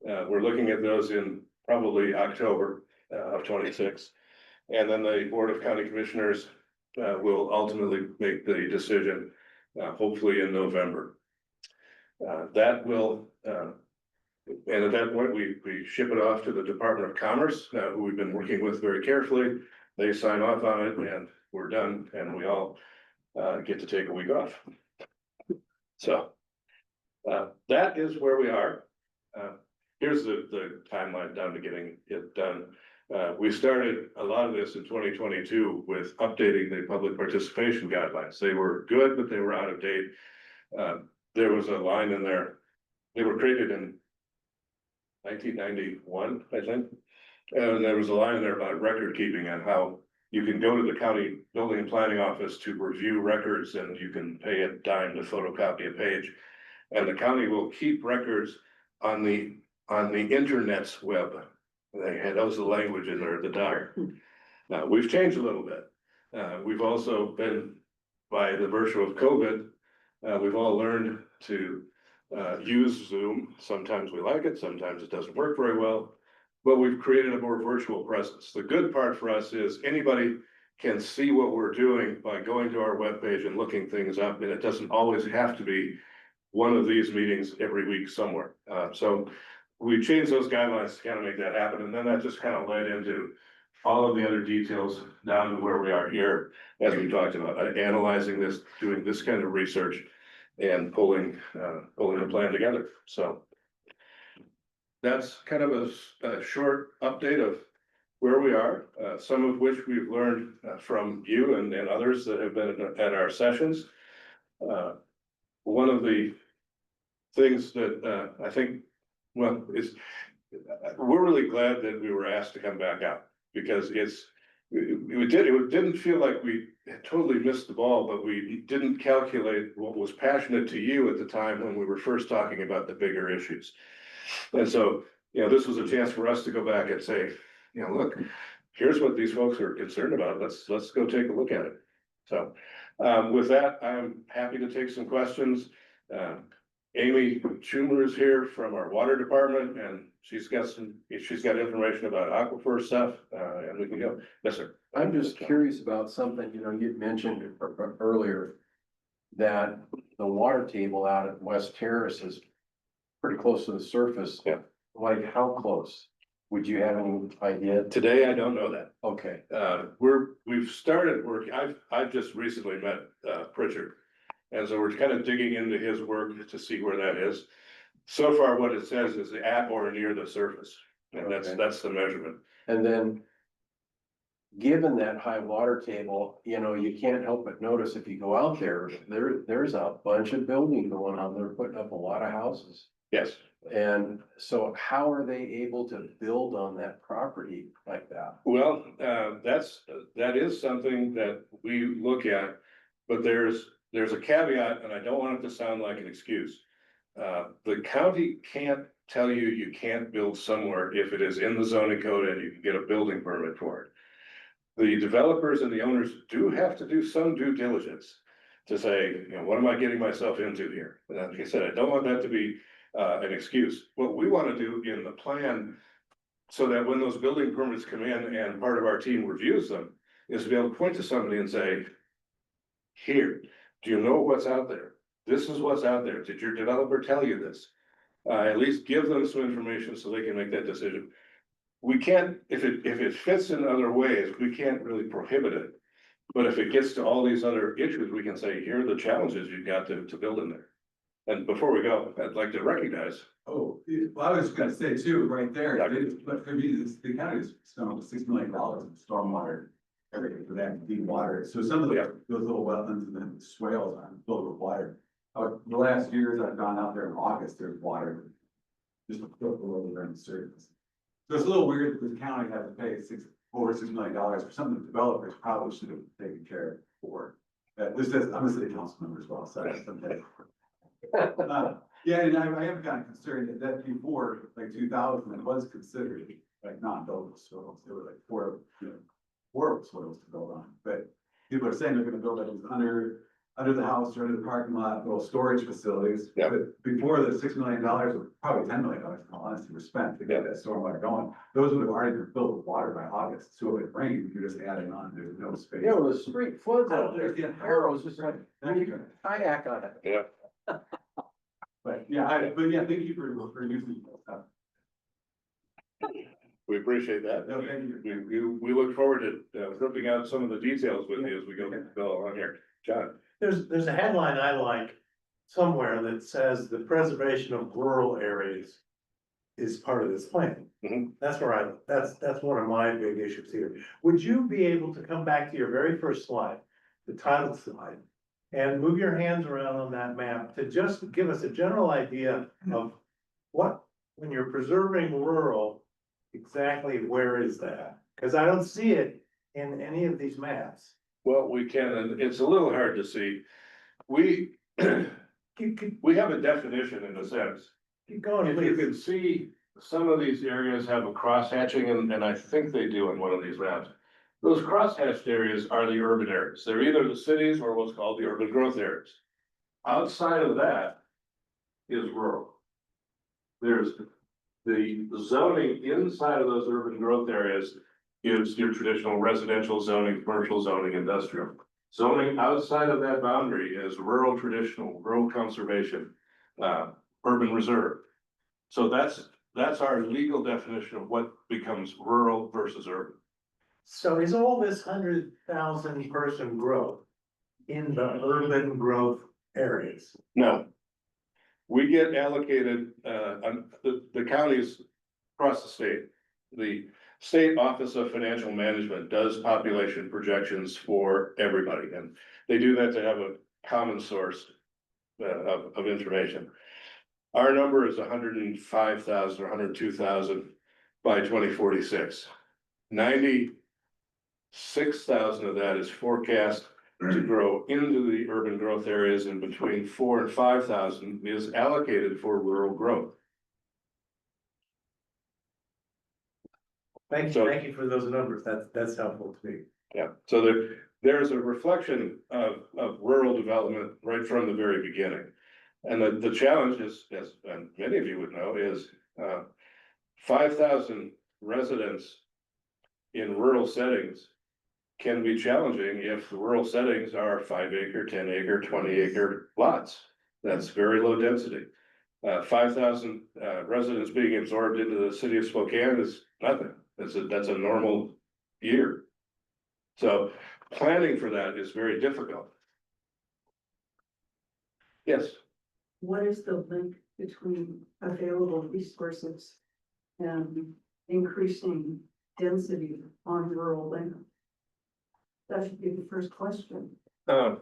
We're looking at those in probably October of 26. And then the Board of County Commissioners will ultimately make the decision, hopefully in November. That will, and at that point, we ship it off to the Department of Commerce, who we've been working with very carefully. They sign off on it and we're done, and we all get to take a week off. So that is where we are. Here's the timeline down to getting it done. We started a lot of this in 2022 with updating the public participation guidelines. They were good, but they were out of date. There was a line in there. They were created in 1991, I think. And there was a line in there about record keeping and how you can go to the county building and planning office to review records, and you can pay a dime to photocopy a page. And the county will keep records on the internet's web. That was the language in there at the time. Now, we've changed a little bit. We've also been, by the virtue of COVID, we've all learned to use Zoom. Sometimes we like it, sometimes it doesn't work very well, but we've created a more virtual presence. The good part for us is anybody can see what we're doing by going to our webpage and looking things up, and it doesn't always have to be one of these meetings every week somewhere. So we changed those guidelines to kind of make that happen, and then that just kind of led into all of the other details down to where we are here, as we talked about, analyzing this, doing this kind of research, and pulling the plan together. So that's kind of a short update of where we are, some of which we've learned from you and others that have been at our sessions. One of the things that, I think, well, we're really glad that we were asked to come back out, because it didn't feel like we had totally missed the ball, but we didn't calculate what was passionate to you at the time when we were first talking about the bigger issues. And so, this was a chance for us to go back and say, look, here's what these folks are concerned about. Let's go take a look at it. So, with that, I'm happy to take some questions. Amy Schumer is here from our water department, and she's got information about aquifer stuff, and we can go. Yes, sir. I'm just curious about something, you'd mentioned earlier that the water table out at West Terrace is pretty close to the surface. Yeah. Like how close? Would you have any idea? Today, I don't know that. Okay, We've started work. I've just recently met Pritchard. And so we're kind of digging into his work to see where that is. So far, what it says is at or near the surface, and Okay. that's the measurement. and then given that high water table, you can't help but notice if you go out there's a bunch of building going on. They're putting up a lot of houses. Yes. And so how are they able to build on that property like that? Well, that is something that we look at, but there's a caveat, and I don't want it to sound like an excuse. The county can't tell you can't build somewhere if it is in the zoning code and you can get a building permit for it. The developers and the owners do have to do some due diligence to say, what am I getting myself into here? And like I said, I don't want that to be an excuse. What we want to do in the plan, so that when those building permits come in and part of our team reviews them, is to be able to point to somebody and say, here, do you know what's out there? This is what's out there. Did your developer tell you this? At least give them some information so they can make that decision. We can't, if it fits in other ways, we can't really prohibit it. But if it gets to all these other issues, we can say, here are the challenges you've got to build in there. And before we go, I'd like to recognize. Oh, well, I was gonna say too, right there, but for me, the county spent almost $6 million in stormwater. Everything for that deep water, so some of those little wetlands and then swales are filled with water. The last years I've gone out there in August, there's water. Just a foot below the surface. So it's a little weird that the county had to pay over $6 million for something the developers probably should have taken care of for. This is, I'm a city council member as well, so that's something. Yeah, and I am kind of concerned that before, like 2000, it was considered like non-buildable soils. There were like four soils to build on, but people are saying they're gonna build it under the house or under the parking lot, little storage facilities. Yeah. But before the $6 million, or probably $10 million, in all honesty, were spent to get that stormwater going. Those would have already been filled with water by August, so if it rained, you're just adding on, there's no space. Yeah, well, the street floods out there, Yeah. arrows just like, you can kayak on it. Yeah. But yeah, thank you for using that. We appreciate that. No, thank you. We look forward to ripping out some of the details with you as we go along here. John? There's a headline I like somewhere that says the preservation of rural areas is part of this plan. Mhm. That's one of my big issues here. Would you be able to come back to your very first slide, the title slide, and move your hands around on that map to just give us a general idea of what, when you're preserving rural, exactly where is that? Because I don't see it in any of these maps. Well, we can, and it's a little hard to see. We have a definition in a sense. Keep going, If you please. can see, some of these areas have a cross hatching, and I think they do in one of these maps. Those cross-hatched areas are the urban areas. They're either the cities or what's called the urban growth areas. Outside of that is rural. There's the zoning inside of those urban growth areas is your traditional residential zoning, commercial zoning, industrial. Zoning outside of that boundary is rural traditional, rural conservation, urban reserve. So that's our legal definition of what becomes rural versus urban. So is all this 100,000 person growth in the urban growth areas? No. We get allocated, the counties across the state. The State Office of Financial Management does population projections for everybody, and they do that to have a common source of information. Our number is 105,000 or 102,000 by 2046. 96,000 of that is forecast to grow into the urban growth areas, and between 4,000 and 5,000 is allocated for rural growth. Thank So- you for those numbers, that's helpful to me. Yeah, so there's a reflection of rural development right from the very beginning. And the challenge is, as many of you would know, is 5,000 residents in rural settings can be challenging if the rural settings are 5 acre, 10 acre, 20 acre lots. That's very low density. 5,000 residents being absorbed into the city of Spokane is nothing. That's a normal year. So planning for that is very difficult. Yes, What is the link between available resources and increasing density on rural land? That should be the first question. well,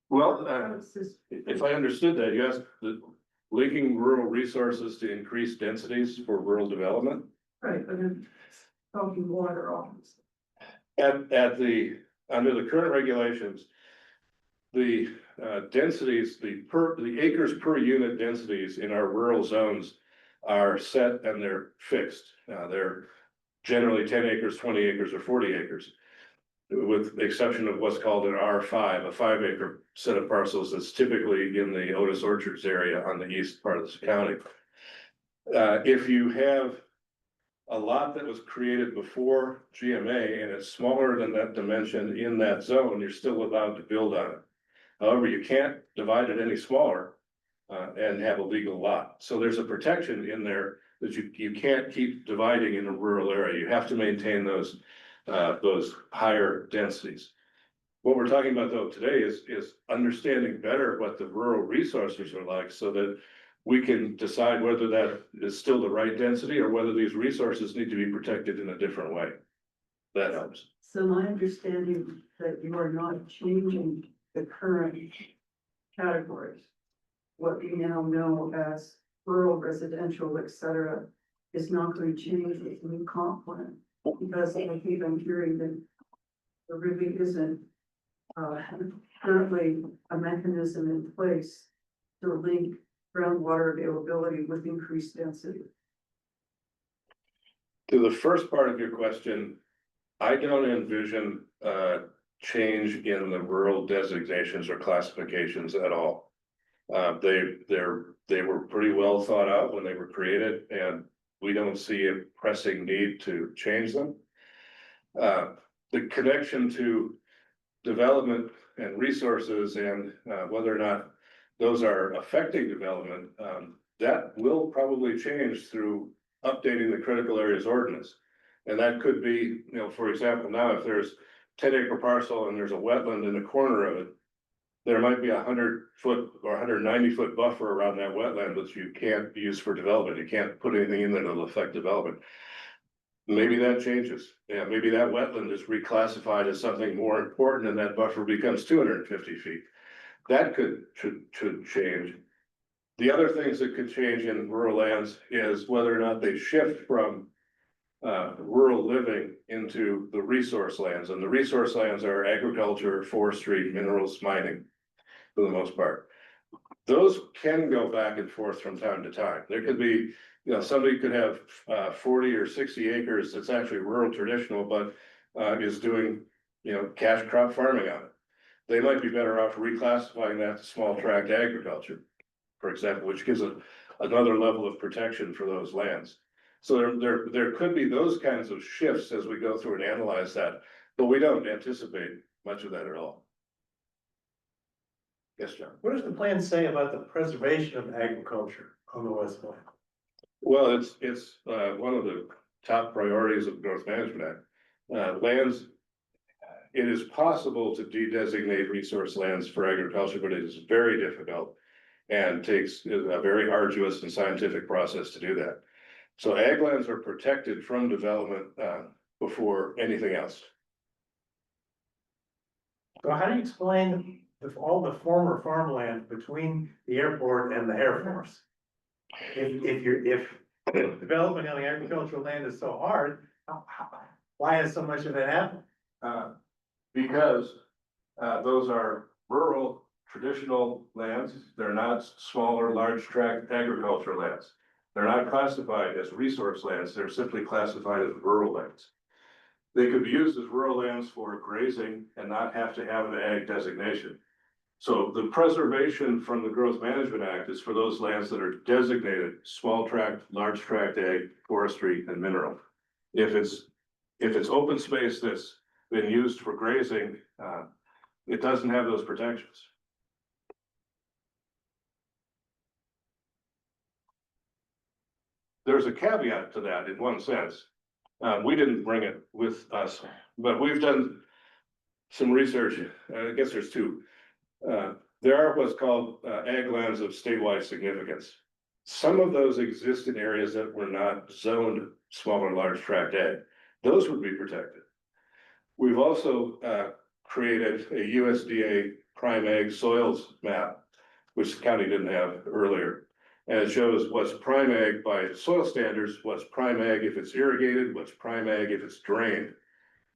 How is this- if I understood that, you asked the linking rural resources to increase densities for rural development? Right, but I'm talking water office. Under the current regulations, the densities, the acres per unit densities in our rural zones are set and they're fixed. They're generally 10 acres, 20 acres, or 40 acres. With the exception of what's called an R5, a 5 acre set of parcels that's typically in the Otis Orchards area on the east part of the county. If you have a lot that was created before GMA and it's smaller than that dimension in that zone, you're still allowed to build on it. However, you can't divide it any smaller and have a legal lot. So there's a protection in there that you can't keep dividing in a rural area. You have to maintain those higher densities. What we're talking about though today is understanding better what the rural resources are like so that we can decide whether that is still the right density or whether these resources need to be protected in a different way. That helps. So my understanding that you are not changing the current categories. What we now know as rural, residential, et cetera, is not going to change with the new comp plan. Because I think I'm hearing that there really isn't currently a mechanism in place to link groundwater availability with increased density. To the first part of your question, I don't envision change in the rural designations or classifications at all. They were pretty well thought out when they were created, and we don't see a pressing need to change them. The connection to development and resources and whether or not those are affecting development, that will probably change through updating the critical areas ordinance. And that could be, for example, now if there's 10 acre parcel and there's a wetland in the corner of it, there might be 100 foot or 190 foot buffer around that wetland that you can't use for development. You can't put anything in there that'll affect development. Maybe that changes. Yeah, maybe that wetland is reclassified as something more important and that buffer becomes 250 feet. That should change. The other things that could change in rural lands is whether or not they shift from rural living into the resource lands, and the resource lands are agriculture, forestry, minerals, mining, for the most part. Those can go back and forth from time to time. There could be, somebody could have 40 or 60 acres that's actually rural traditional, but is doing, cash crop farming on it. They might be better off reclassifying that to small tract agriculture, for example, which gives another level of protection for those lands. So there could be those kinds of shifts as we go through and analyze that, but we don't anticipate much of that at all. Yes, John. What does the plan say about the preservation of agriculture on the West Flank? Well, it's one of the top priorities of the Growth Management Act. Lands, it is possible to de-designate resource lands for agriculture, but it is very difficult and takes a very arduous and scientific process to do that. So ag lands are protected from development before anything else. So how do you explain all the former farmland between the airport and the Air Force? if development on the agricultural land is so hard, why has so much of it happened? Because, those are rural, traditional lands. They're not smaller, large tract agricultural lands. They're not classified as resource lands. They're simply classified as rural lands. They could be used as rural lands for grazing and not have to have an ag designation. So the preservation from the Growth Management Act is for those lands that are designated small tract, large tract ag, forestry, and mineral. If it's open space that's been used for grazing, it doesn't have those protections. There's a caveat to that in one sense. We didn't bring it with us, but we've done some research. I guess there's two. There are what's called ag lands of statewide significance. Some of those exist in areas that were not zoned small or large tract ag. Those would be protected. We've also created a USDA prime ag soils map, which the county didn't have earlier. And it shows what's prime ag by soil standards, what's prime ag if it's irrigated, what's prime ag if it's drained.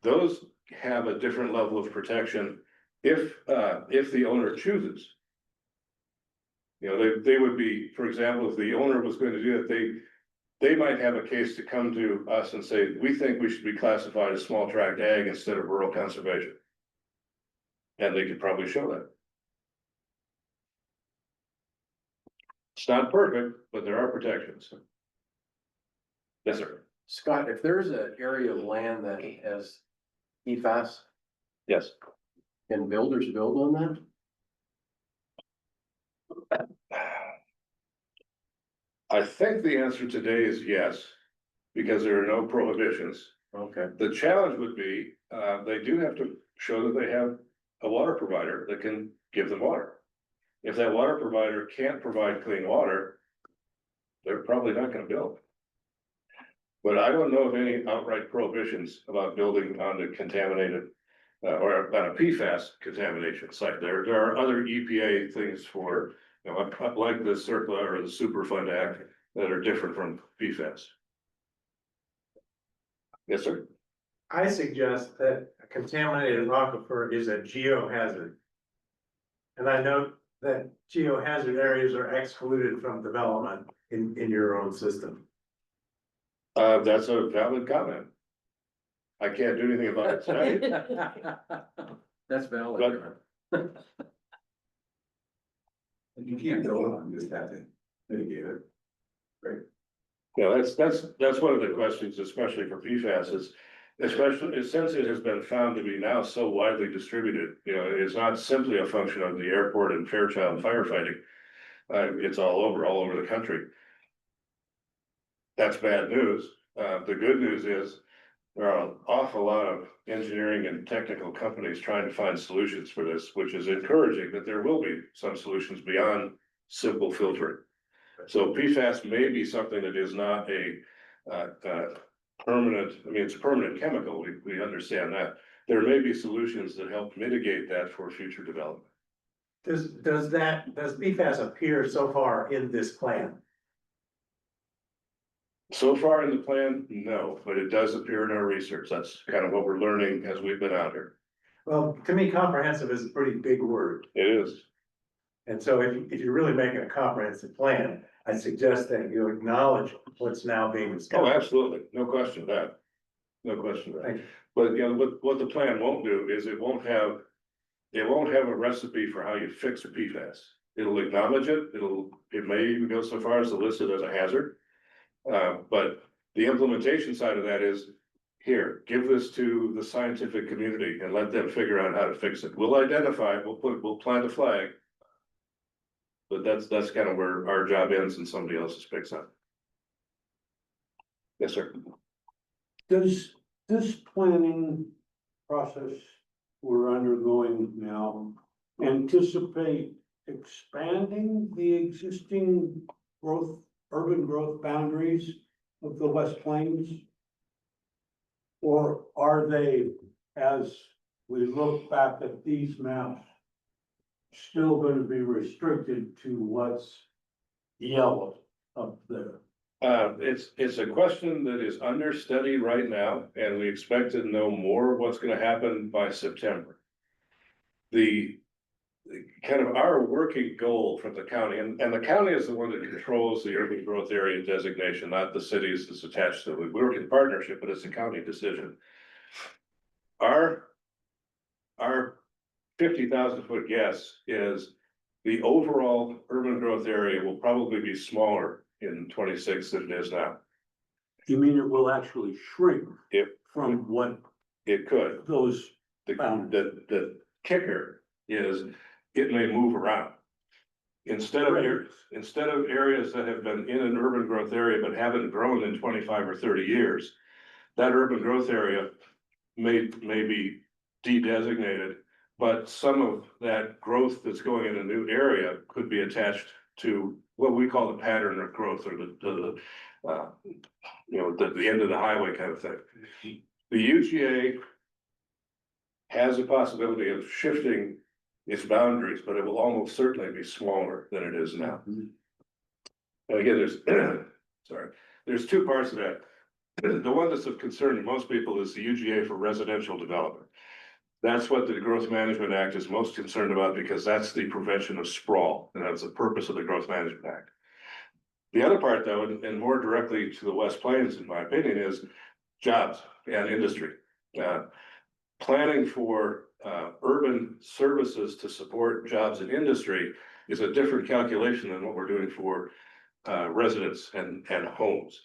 Those have a different level of protection if the owner chooses. You know, they would be, for example, if the owner was going to do it, they might have a case to come to us and say, we think we should be classified as small tract ag instead of rural conservation. And they could probably show that. It's not perfect, but there are protections. Yes, sir. Scott, if there's an area of land that has PFAS, Yes. can builders build on that? I think the answer today is yes, because there are no prohibitions. Okay, The challenge would be, they do have to show that they have a water provider that can give them water. If that water provider can't provide clean water, they're probably not gonna build. But I don't know of any outright prohibitions about building on the contaminated, or on a PFAS contamination site. There are other EPA things for, you know, like the CERCLA or the Superfund Act that are different from PFAS. Yes, sir. I suggest that a contaminated aquifer is a geohazard. And I note that geohazard areas are excluded from development in your own system. That's a valid comment. I can't do anything about it tonight. that's valid. And you can't build on this, have to mitigate it. Right. Yeah, that's one of the questions, especially for PFAS, is especially since it has been found to be now so widely distributed, you know, it's not simply a function of the airport and Fairchild firefighting. It's all over the country. That's bad news. The good news is there are an awful lot of engineering and technical companies trying to find solutions for this, which is encouraging that there will be some solutions beyond simple filtering. So PFAS may be something that is not a permanent, I mean, it's a permanent chemical, we understand that. There may be solutions that help mitigate that for future development. Does PFAS appear so far in this plan? So far in the plan, no, but it does appear in our research. That's kind of what we're learning as we've been out here. Well, to me, comprehensive is a pretty big word. It is. And so if you're really making a comprehensive plan, I suggest that you acknowledge what's now being discussed. Oh, absolutely. No question of that. No question of that. Thank you. But you know, what the plan won't do is it won't have a recipe for how you fix a PFAS. It'll acknowledge it. It may even go so far as to list it as a hazard. But the implementation side of that is, here, give this to the scientific community and let them figure out how to fix it. We'll identify, we'll plant a flag. But that's kind of where our job ends and somebody else's picks up. Yes, sir. Does this planning process we're undergoing now anticipate expanding the existing urban growth boundaries of the West Plains? Or are they, as we look back at these maps, still going to be restricted to what's yellow up there? It's a question that is under study right now, and we expect to know more of what's gonna happen by September. The kind of our working goal from the county, and the county is the one that controls the urban growth area designation, not the cities that's attached to it. We work in partnership, but it's a county decision. Our 50,000-foot guess is the overall urban growth area will probably be smaller in 26 than it is now. You mean it will actually shrink If from what it could, those, the kicker is it may move around. Instead of areas that have been in an urban growth area but haven't grown in 25 or 30 years, that urban growth area may be de-designated, but some of that growth that's going in a new area could be attached to what we call the pattern of growth, or the end of the highway kind of thing. The UGA has a possibility of shifting its boundaries, but it will almost certainly be smaller than it is now. And again, there's two parts of that. The one that's of concern to most people is the UGA for residential development. That's what the Growth Management Act is most concerned about, because that's the prevention of sprawl, and that's the purpose of the Growth Management Act. The other part, though, and more directly to the West Plains, in my opinion, is jobs and industry. Planning for urban services to support jobs and industry is a different calculation than what we're doing for residents and homes.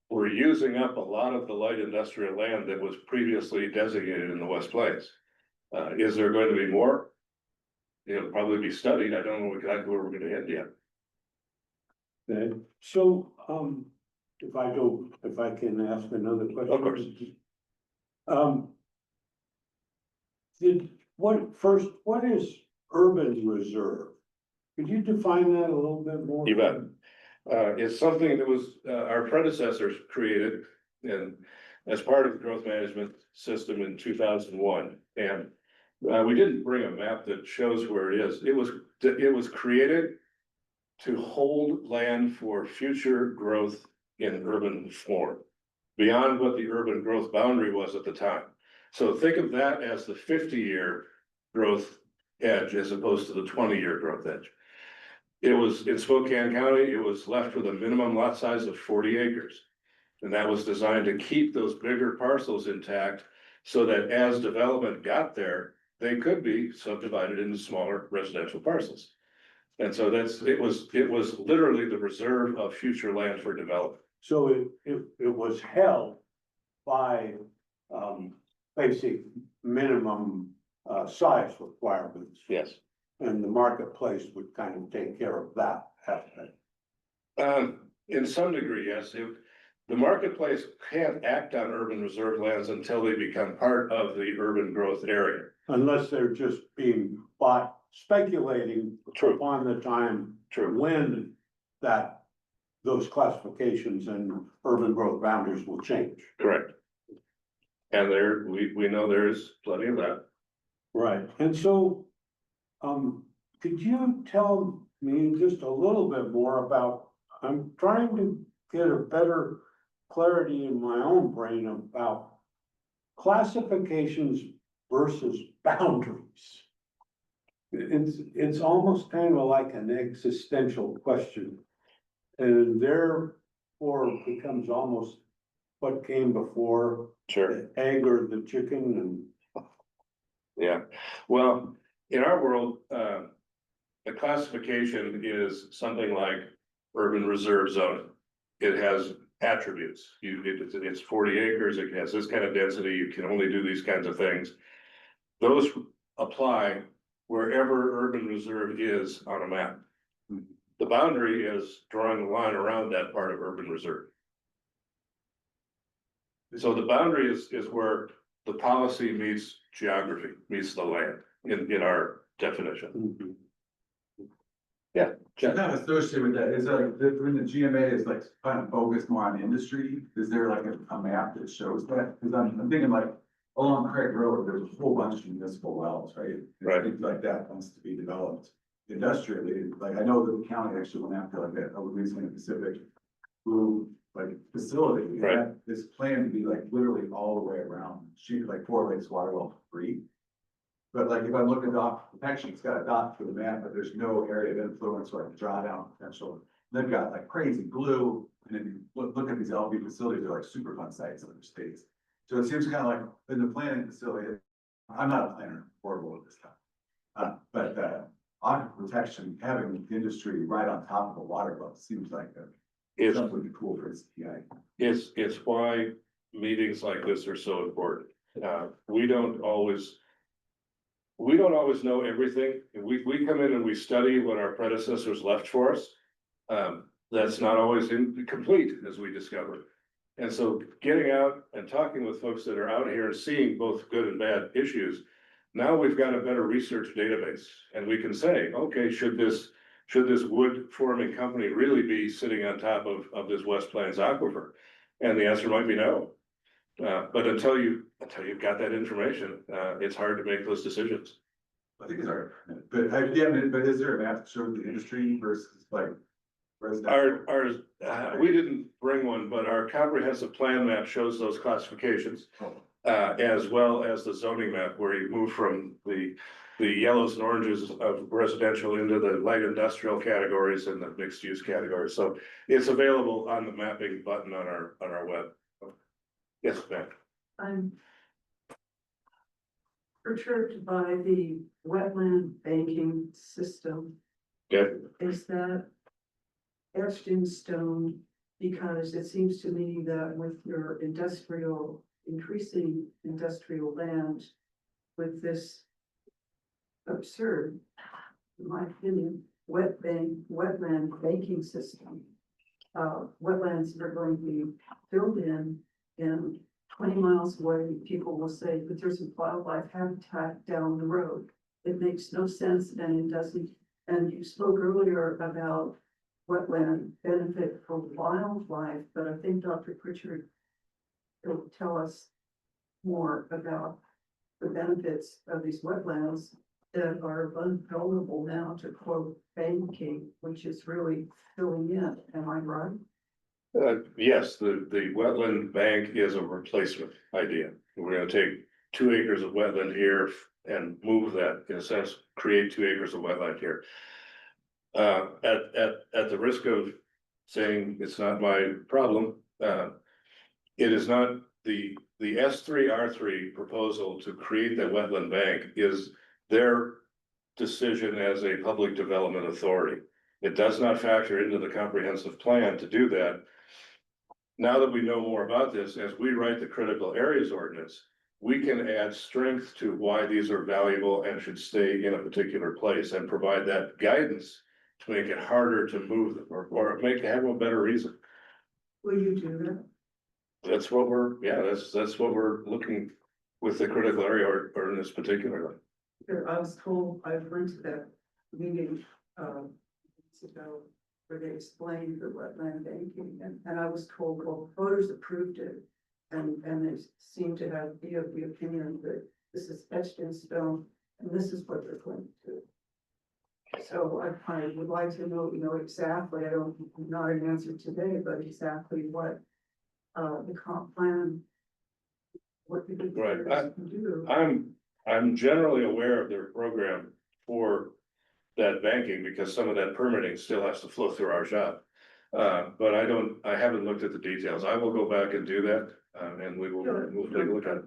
We're using up a lot of the light industrial land that was previously designated in the West Plains. Is there going to be more? It'll probably be studied. I don't know exactly where we're going to end yet. okay, so, if I can ask another question? Of course. What is urban reserve? Could you define that a little bit more? You bet. It's something that was, our predecessors created and as part of the growth management system in 2001. And we didn't bring a map that shows where it is. It was created to hold land for future growth in urban form, beyond what the urban growth boundary was at the time. So think of that as the 50-year growth edge as opposed to the 20-year growth edge. It was in Spokane County, it was left with a minimum lot size of 40 acres. And that was designed to keep those bigger parcels intact so that as development got there, they could be subdivided into smaller residential parcels. And so it was literally the reserve of future land for development. So it was held by, basic minimum, size requirements. Yes. And the marketplace would kind of take care of that aspect. In some degree, yes. The marketplace can't act on urban reserve lands until they become part of the urban growth area. Unless they're just being bought, speculating True. upon the time True. when those classifications and urban growth boundaries will change. Correct. And we know there's plenty of that. Right, and so, could you tell me just a little bit more about, I'm trying to get a better clarity in my own brain about classifications versus boundaries. It's almost kind of like an existential question. And therefore becomes almost what came before. Sure. The egg or the chicken Yeah. Well, in our world, the classification is something like urban reserve zone. It has attributes. It's 40 acres. It has this kind of density. You can only do these kinds of things. Those apply wherever urban reserve is on a map. The boundary is drawing the line around that part of urban reserve. So the boundary is where the policy meets geography, meets the land in our definition. Yeah. Kind of associated with that, is when the GMA is like kind of focused more on industry, is there like a map that shows that? Cause I'm thinking like along Craig Road, there's a whole bunch of municipal wells, right? Right. Things like that wants to be developed. industrially, like I know that the county actually went after like a Louisiana Pacific blue like facility. It had this plan to be like literally all the way around, shoot like 4 lakes water well free. But like if I look at the protection, it's got a dot for the map, but there's no area of influence or like drawdown potential. They've got like crazy blue, and then you look at these LV facilities, they're like Superfund sites in other states. So it seems kind of like in the planning facility, I'm not a planner, horrible at this time. But aquifer protection, having the industry right on top of a water well seems like something cool for CPI. It's why meetings like this are so important. We don't always know everything. We come in and we study what our predecessors left for us. That's not always complete, as we discovered. And so getting out and talking with folks that are out here and seeing both good and bad issues, now we've got a better research database, and we can say, okay, should this wood forming company really be sitting on top of this West Plains aquifer? And the answer might be no. But until you've got that information, it's hard to make those decisions. I think it's hard, but but is there a map that shows the industry versus like residential? We didn't bring one, but our comprehensive plan map shows those classifications. As well as the zoning map, where you move from the yellows and oranges of residential into the light industrial categories and the mixed use categories. So it's available on the mapping button on our web. Yes, ma'am. I'm perturbed by the wetland banking system. Okay. Is that etched in stone? Because it seems to me that with your increasing industrial land, with this absurd, in my opinion, wetland banking system, wetlands are going to be filled in, and 20 miles away, people will say, but there's a wildlife habitat down the road. It makes no sense, and it doesn't. And you spoke earlier about wetland benefit for wildlife, but I think Dr. Pritchard will tell us more about the benefits of these wetlands that are vulnerable now to quote banking, which is really filling in. Am I right? Yes, the wetland bank is a replacement idea. We're gonna take 2 acres of wetland here and move that, in a sense, create 2 acres of wetland here. At the risk of saying it's not my problem, it is not the S3R3 proposal to create that wetland bank is their decision as a public development authority. It does not factor into the comprehensive plan to do that. Now that we know more about this, as we write the critical areas ordinance, we can add strength to why these are valuable and should stay in a particular place and provide that guidance to make it harder to move them or have a better reason. Will you do that? That's what that's what we're looking with the critical area ordinance particularly. I was told, I went to that meeting, weeks ago, where they explained the wetland banking, and I was told, well, voters approved it. And they seem to have the opinion that this is etched in stone, and this is what they're going to do. So I would like to know exactly, not an answer today, but exactly what the comp plan, what the Right. can do. I'm generally aware of their program for that banking because some of that permitting still has to flow through our shop. But I haven't looked at the details. I will go back and do that, and we'll take a look at it.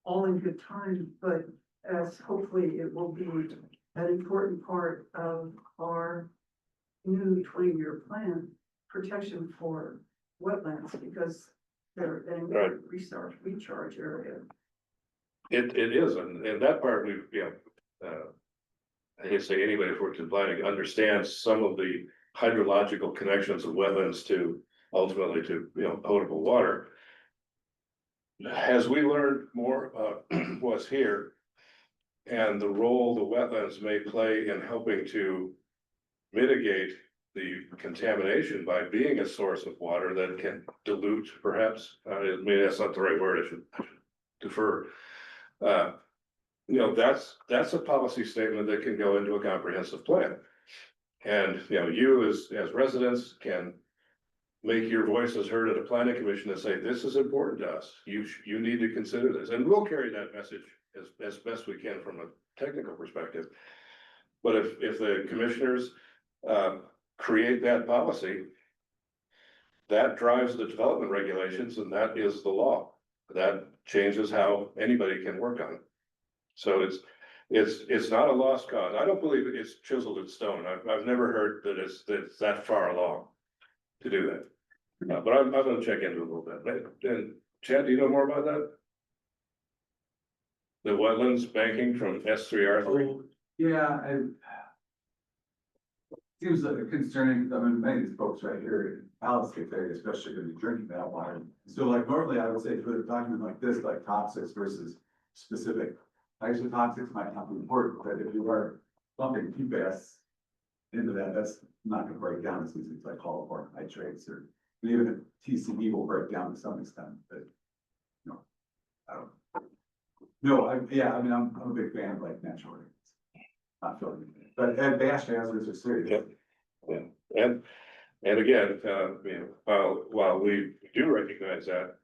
All in good time, but as hopefully it will be an important part of our new 20-year plan, protection for wetlands, because they're Right. a recharge area. It is, and that part I hate to say anybody who's worked in planning understands some of the hydrological connections of wetlands to ultimately to potable water. As we learned more about what's here and the role the wetlands may play in helping to mitigate the contamination by being a source of water that can dilute perhaps, maybe that's not the right word, I should defer. that's a policy statement that can go into a comprehensive plan. And, you as residents can make your voices heard at a planning commission and say, this is important to us. You need to consider this, and we'll carry that message as best we can from a technical perspective. But if the commissioners, create that policy, that drives the development regulations, and that is the law. That changes how anybody can work on it. So it's not a lost cause. I don't believe it's chiseled in stone. I've never heard that it's that far along to do that. But I'm gonna check into it a little bit. And Chad, do you know more about that? The wetlands banking from S3R3? Yeah, seems like concerning, I mean, many of these folks right here in Palisade area, especially gonna be drinking that water. So like normally I would say for a document like this, like toxics versus specific. Actually, toxics might not be important, but if you are bumping PFAS into that, that's not gonna break down as easy as like chloroform nitrates, or even a TCE will break down to some extent, but. I don't. No, I mean, I'm a big fan of like natural areas. Not feeling it, but advanced hazards are serious. Yep. Yeah, and again, while we do recognize that,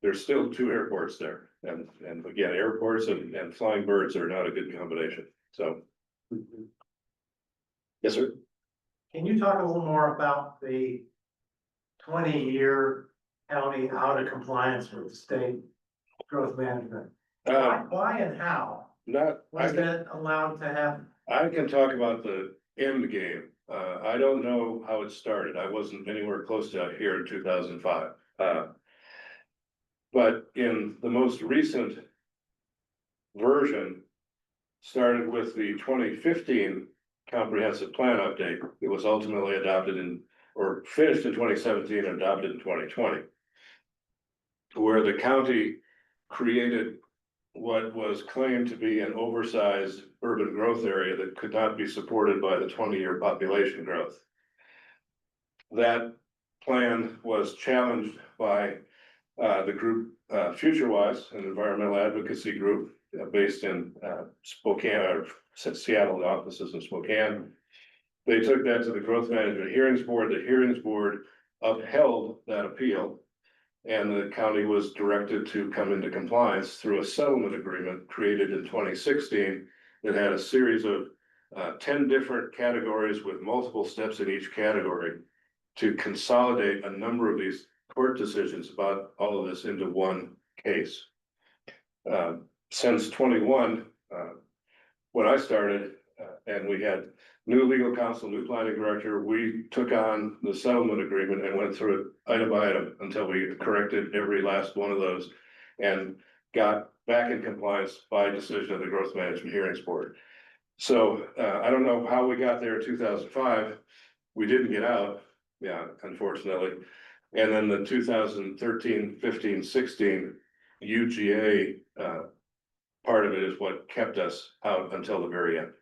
there's still 2 airports there, and again, airports and flying birds are not a good combination, so. Yes, sir. Can you talk a little more about the 20-year county out of compliance with the state growth management? Why and how was that allowed to happen? I can talk about the end game. I don't know how it started. I wasn't anywhere close to out here in 2005. But in the most recent version, started with the 2015 comprehensive plan update. It was ultimately adopted or finished in 2017 and adopted in 2020. Where the county created what was claimed to be an oversized urban growth area that could not be supported by the 20-year population growth. That plan was challenged by the group FutureWise, an environmental advocacy group based in Spokane, or Seattle offices in Spokane. They took that to the Growth Management Hearings Board. The Hearings Board upheld that appeal, and the county was directed to come into compliance through a settlement agreement created in 2016 that had a series of 10 different categories with multiple steps in each category to consolidate a number of these court decisions about all of this into one case. Since 21, when I started, and we had new legal counsel, new planning director, we took on the settlement agreement and went through it item by item until we corrected every last one of those and got back in compliance by decision of the Growth Management Hearings Board. So I don't know how we got there in 2005. We didn't get out, unfortunately. And then the 2013, 15, 16 UGA part of it is what kept us out until the very end.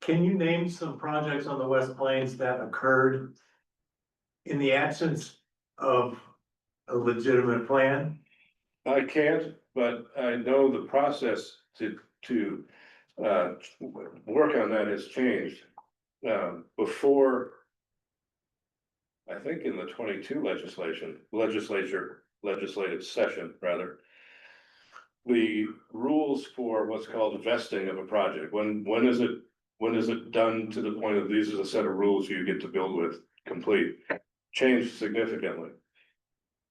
Can you name some projects on the West Plains that occurred in the absence of a legitimate plan? I can't, but I know the process to work on that has changed. Before, I think in the 22 legislative session, rather, the rules for what's called vesting of a project. When is it done to the point of these is a set of rules you get to build with complete, changed significantly.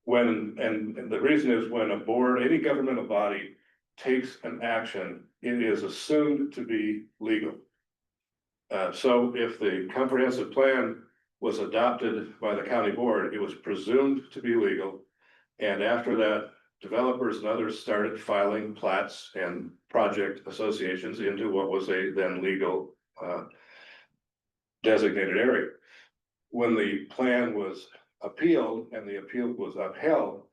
And the reason is when a board, any governmental body takes an action, it is assumed to be legal. So if the comprehensive plan was adopted by the county board, it was presumed to be legal. And after that, developers and others started filing plats and project associations into what was a then legal designated area. When the plan was appealed and the appeal was upheld,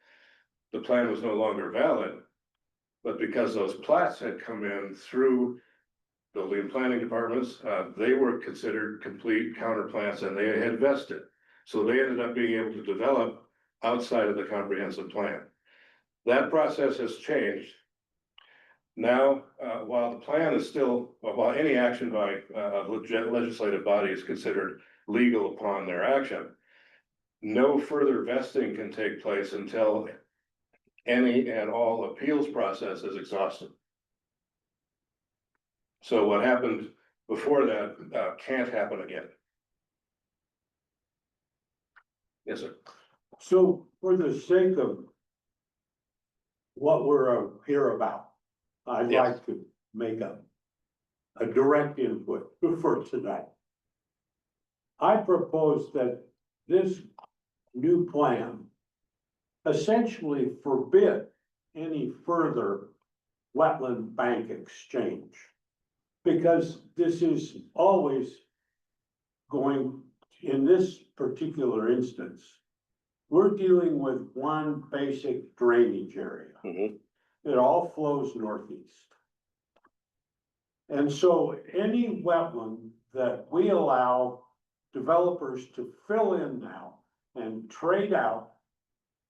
the plan was no longer valid. But because those plats had come in through building and planning departments, they were considered complete counter plans and they had vested. So they ended up being able to develop outside of the comprehensive plan. That process has changed. Now, while the plan is still, while any action by legislative body is considered legal upon their action, no further vesting can take place until any and all appeals process is exhausted. So what happened before that can't happen again. Yes, sir. So for the sake of what we're here about, I'd Yes. like to make a direct input for tonight. I propose that this new plan essentially forbid any further wetland bank exchange. Because this is always going, in this particular instance, we're dealing with one basic drainage area. Mhm. It all flows northeast. And so any wetland that we allow developers to fill in now and trade out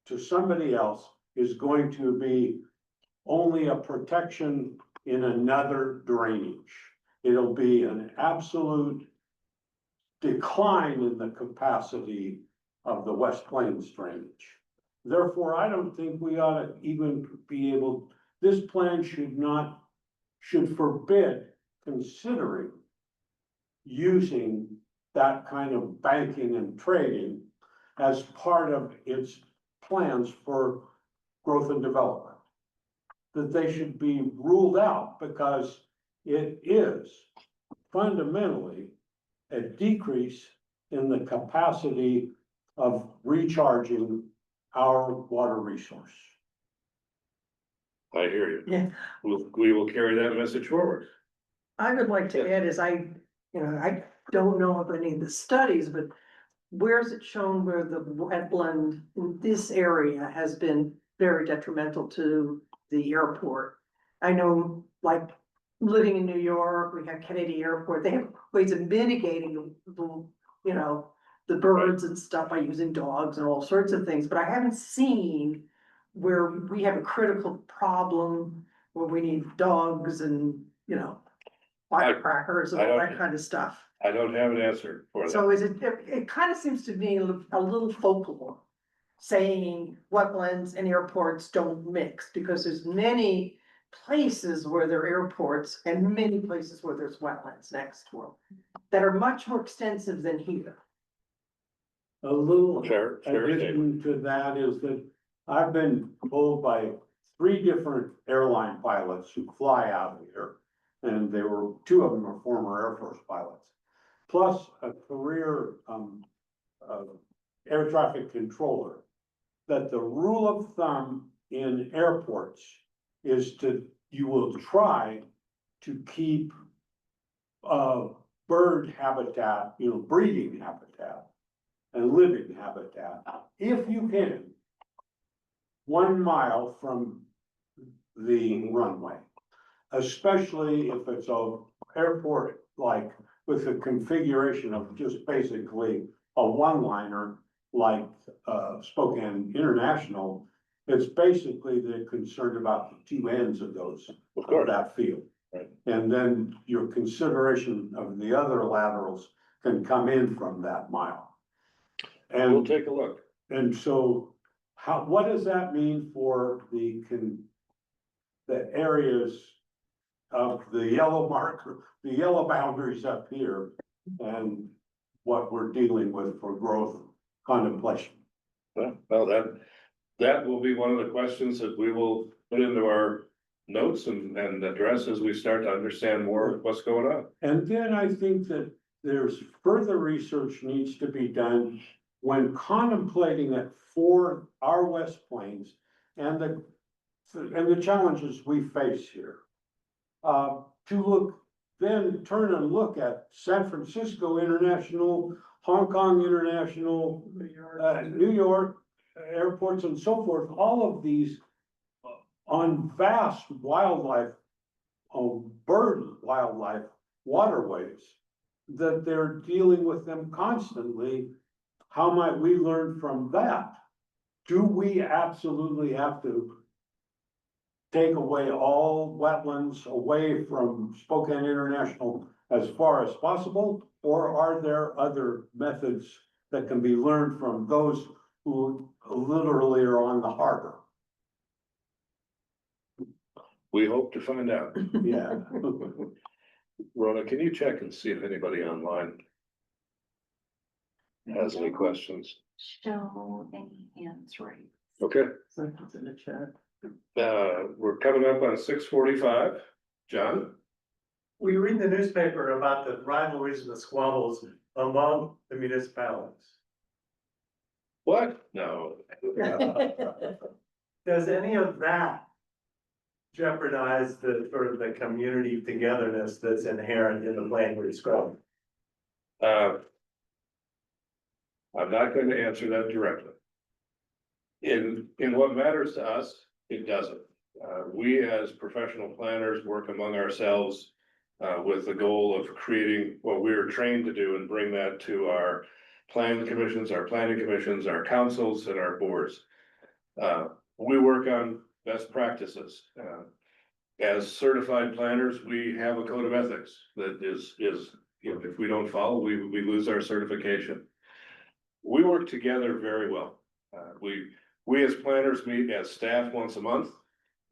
to somebody else is going to be only a protection in another drainage. It'll be an absolute decline in the capacity of the West Plains drainage. Therefore, I don't think we ought to even be able, this plan should forbid considering using that kind of banking and trading as part of its plans for growth and development. That they should be ruled out because it is fundamentally a decrease in the capacity of recharging our water resource. I hear you. Yeah. We will carry that message forward. I would like to add is I don't know of any of the studies, but where is it shown where the wetland in this area has been very detrimental to the airport? I know, like, living in New York, we have Kennedy Airport, they have ways of mitigating the birds and stuff by using dogs and all sorts of things, but I haven't seen where we have a critical problem where we need dogs and, firecrackers and all that kind of stuff. I don't have an answer for that. So it kind of seems to me a little folklore, saying wetlands and airports don't mix, because there's many places where there are airports and many places where there's wetlands next to them that are much more extensive than here. A little Fair statement. addition to that is that I've been told by 3 different airline pilots who fly out of here, and 2 of them are former Air Force pilots, plus a career air traffic controller, that the rule of thumb in airports is you will try to keep bird habitat, breeding habitat and living habitat, if you can, 1 mile from the runway. Especially if it's a airport like with a configuration of just basically a one-liner like Spokane International. It's basically they're concerned about the 2 ends of that field. Right. And then your consideration of the other laterals can come in from that mile. We'll And, take a look. and so what does that mean for the areas of the yellow marker, the yellow boundaries up here, and what we're dealing with for growth contemplation? Well, that will be one of the questions that we will put into our notes and address as we start to understand more of what's going on. And then I think that there's further research needs to be done when contemplating it for our West Plains and the challenges we face here. To turn and look at San Francisco International, Hong Kong International, New York airports and so forth, all of these on vast wildlife, bird wildlife waterways, that they're dealing with them constantly. How might we learn from that? Do we absolutely have to take away all wetlands away from Spokane International as far as possible? Or are there other methods that can be learned from those who literally are on the harbor? We hope to find out. Yeah. Rhoda, can you check and see if anybody online has any questions? Show any hands raised. Okay, So it's in the chat. we're coming up on 6:45. John? We read the newspaper about the rivalries and the squabbles among the municipalities. What? No. Does any of that jeopardize the sort of the community togetherness that's inherent in the plan we're describing? I'm not going to answer that directly. In what matters to us, it doesn't. We as professional planners work among ourselves with the goal of creating what we're trained to do and bring that to our planning commissions, our councils, and our boards. We work on best practices. As certified planners, we have a code of ethics that is, you know, if we don't follow, we lose our certification. We work together very well. We as planners meet as staff once a month,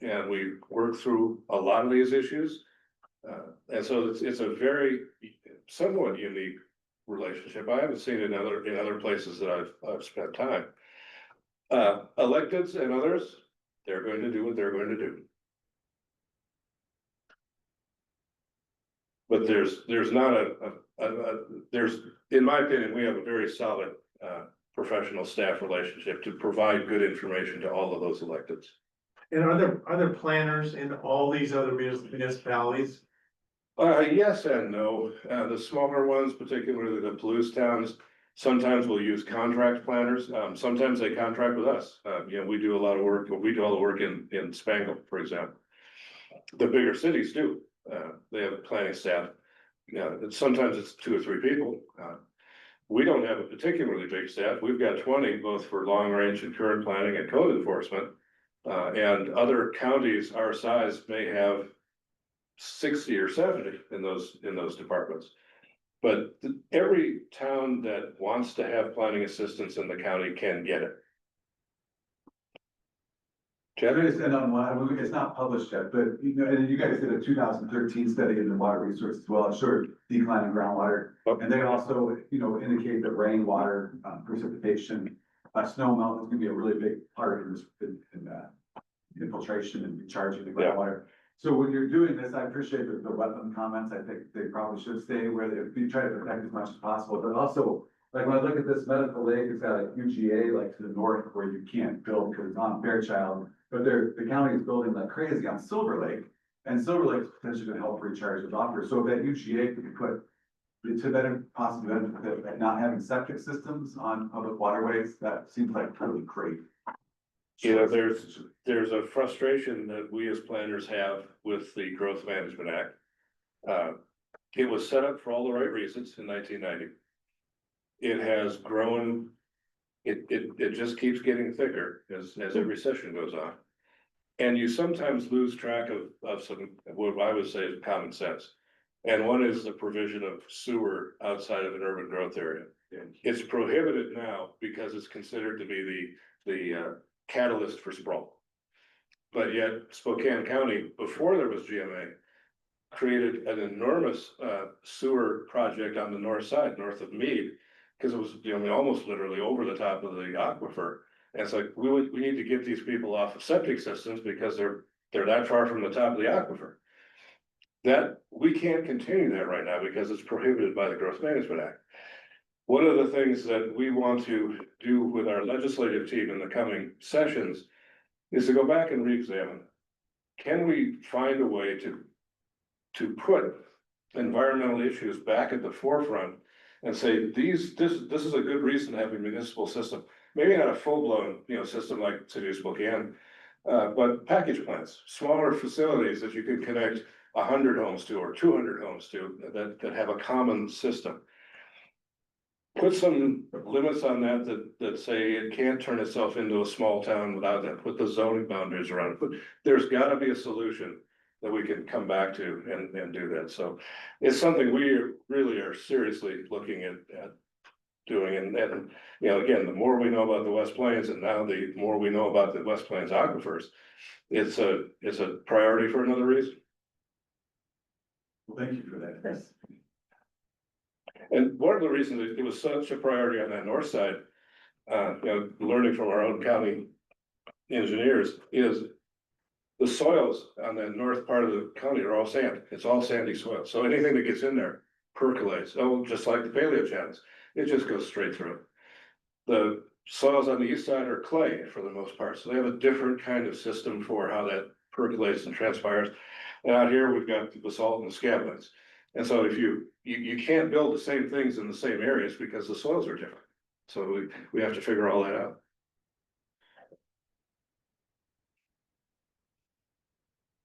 and we work through a lot of these issues. And so it's a very somewhat unique relationship. I haven't seen it in other places that I've spent time. Electeds and others, they're going to do what they're going to do. But there's not there's, in my opinion, we have a very solid professional staff relationship to provide good information to all of those electeds. And are there planners in all these other municipalities? Yes and no. The smaller ones, particularly the Palouse towns, sometimes will use contract planners. Sometimes they contract with us. You know, we do a lot of work, we do all the work in Spangle, for example. The bigger cities do. They have a planning staff. Sometimes it's 2 or 3 people. We don't have a particularly big staff. We've got 20, both for long range and current planning and code enforcement. And other counties our size may have 60 or 70 in those departments. But every town that wants to have planning assistance in the county can get it. There is, and it's not published yet, but you know, and you guys did a 2013 study in the water resources as well, it showed declining groundwater. And they also, you know, indicate that rainwater, precipitation, snow melt is gonna be a really big part in this, infiltration and recharging the groundwater. So when you're doing this, I appreciate the wetland comments, I think they probably should stay where they try to protect as much as possible, but also, like when I look at this medical lake, it's got a UGA like to the north where you can't build because it's on Fairchild. But the county is building like crazy on Silver Lake, and Silver Lake's potentially gonna help recharge the buffer, so that UGA could be put to that possibly benefit not having septic systems on public waterways, that seems like really great. You know, there's a frustration that we as planners have with the Growth Management Act. It was set up for all the right reasons in 1990. It has grown. It just keeps getting thicker as every session goes on. And you sometimes lose track of some, what I would say is common sense. And one is the provision of sewer outside of an urban growth area. It's prohibited now because it's considered to be the catalyst for sprawl. But yet Spokane County, before there was GMA, created an enormous sewer project on the north side, north of Meade. Because it was, you know, almost literally over the top of the aquifer. And it's like, we need to get these people off of septic systems because they're that far from the top of the aquifer. That, we can't continue that right now because it's prohibited by the Growth Management Act. One of the things that we want to do with our legislative team in the coming sessions is to go back and re-examine. Can we find a way to put environmental issues back at the forefront and say, this is a good reason to have a municipal system, maybe not a full-blown, you know, system like City of Spokane, but package plants, smaller facilities that you could connect 100 homes to or 200 homes to that have a common system. put some limits on that say it can't turn itself into a small town without that, put the zoning boundaries around it, but there's gotta be a solution that we can come back to and do that, so it's something we really are seriously looking at doing, and, you know, again, the more we know about the West Plains, and now the more we know about the West Plains aquifers, it's a priority for another reason. Well, thank you for that. And one of the reasons it was such a priority on that north side, learning from our own county engineers, is the soils on that north part of the county are all sand. It's all sandy soil. So anything that gets in there percolates. Oh, just like the paleochannels, it just goes straight through. The soils on the east side are clay for the most part. So they have a different kind of system for how that percolates and transpires. And out here, we've got the basalt and the scabblands. And so if you can't build the same things in the same areas because the soils are different. So we have to figure all that out.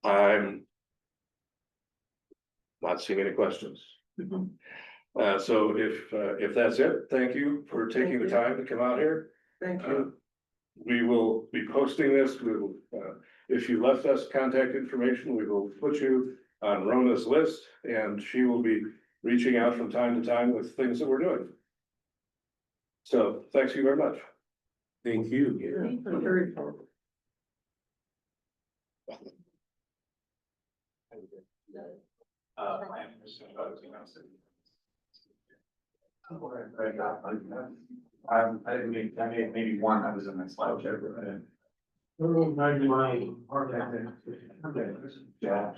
I'm not seeing any questions. So if that's it, thank you for taking the time to come out here. Thank you. We will be posting this. We will, if you left us contact information, we will put you on Rona's list, and she will be reaching out from time to time with things that we're doing. So thanks you very much. Thank you. Very powerful. I made maybe one, that was in my slide. Ninety-nine. Yeah.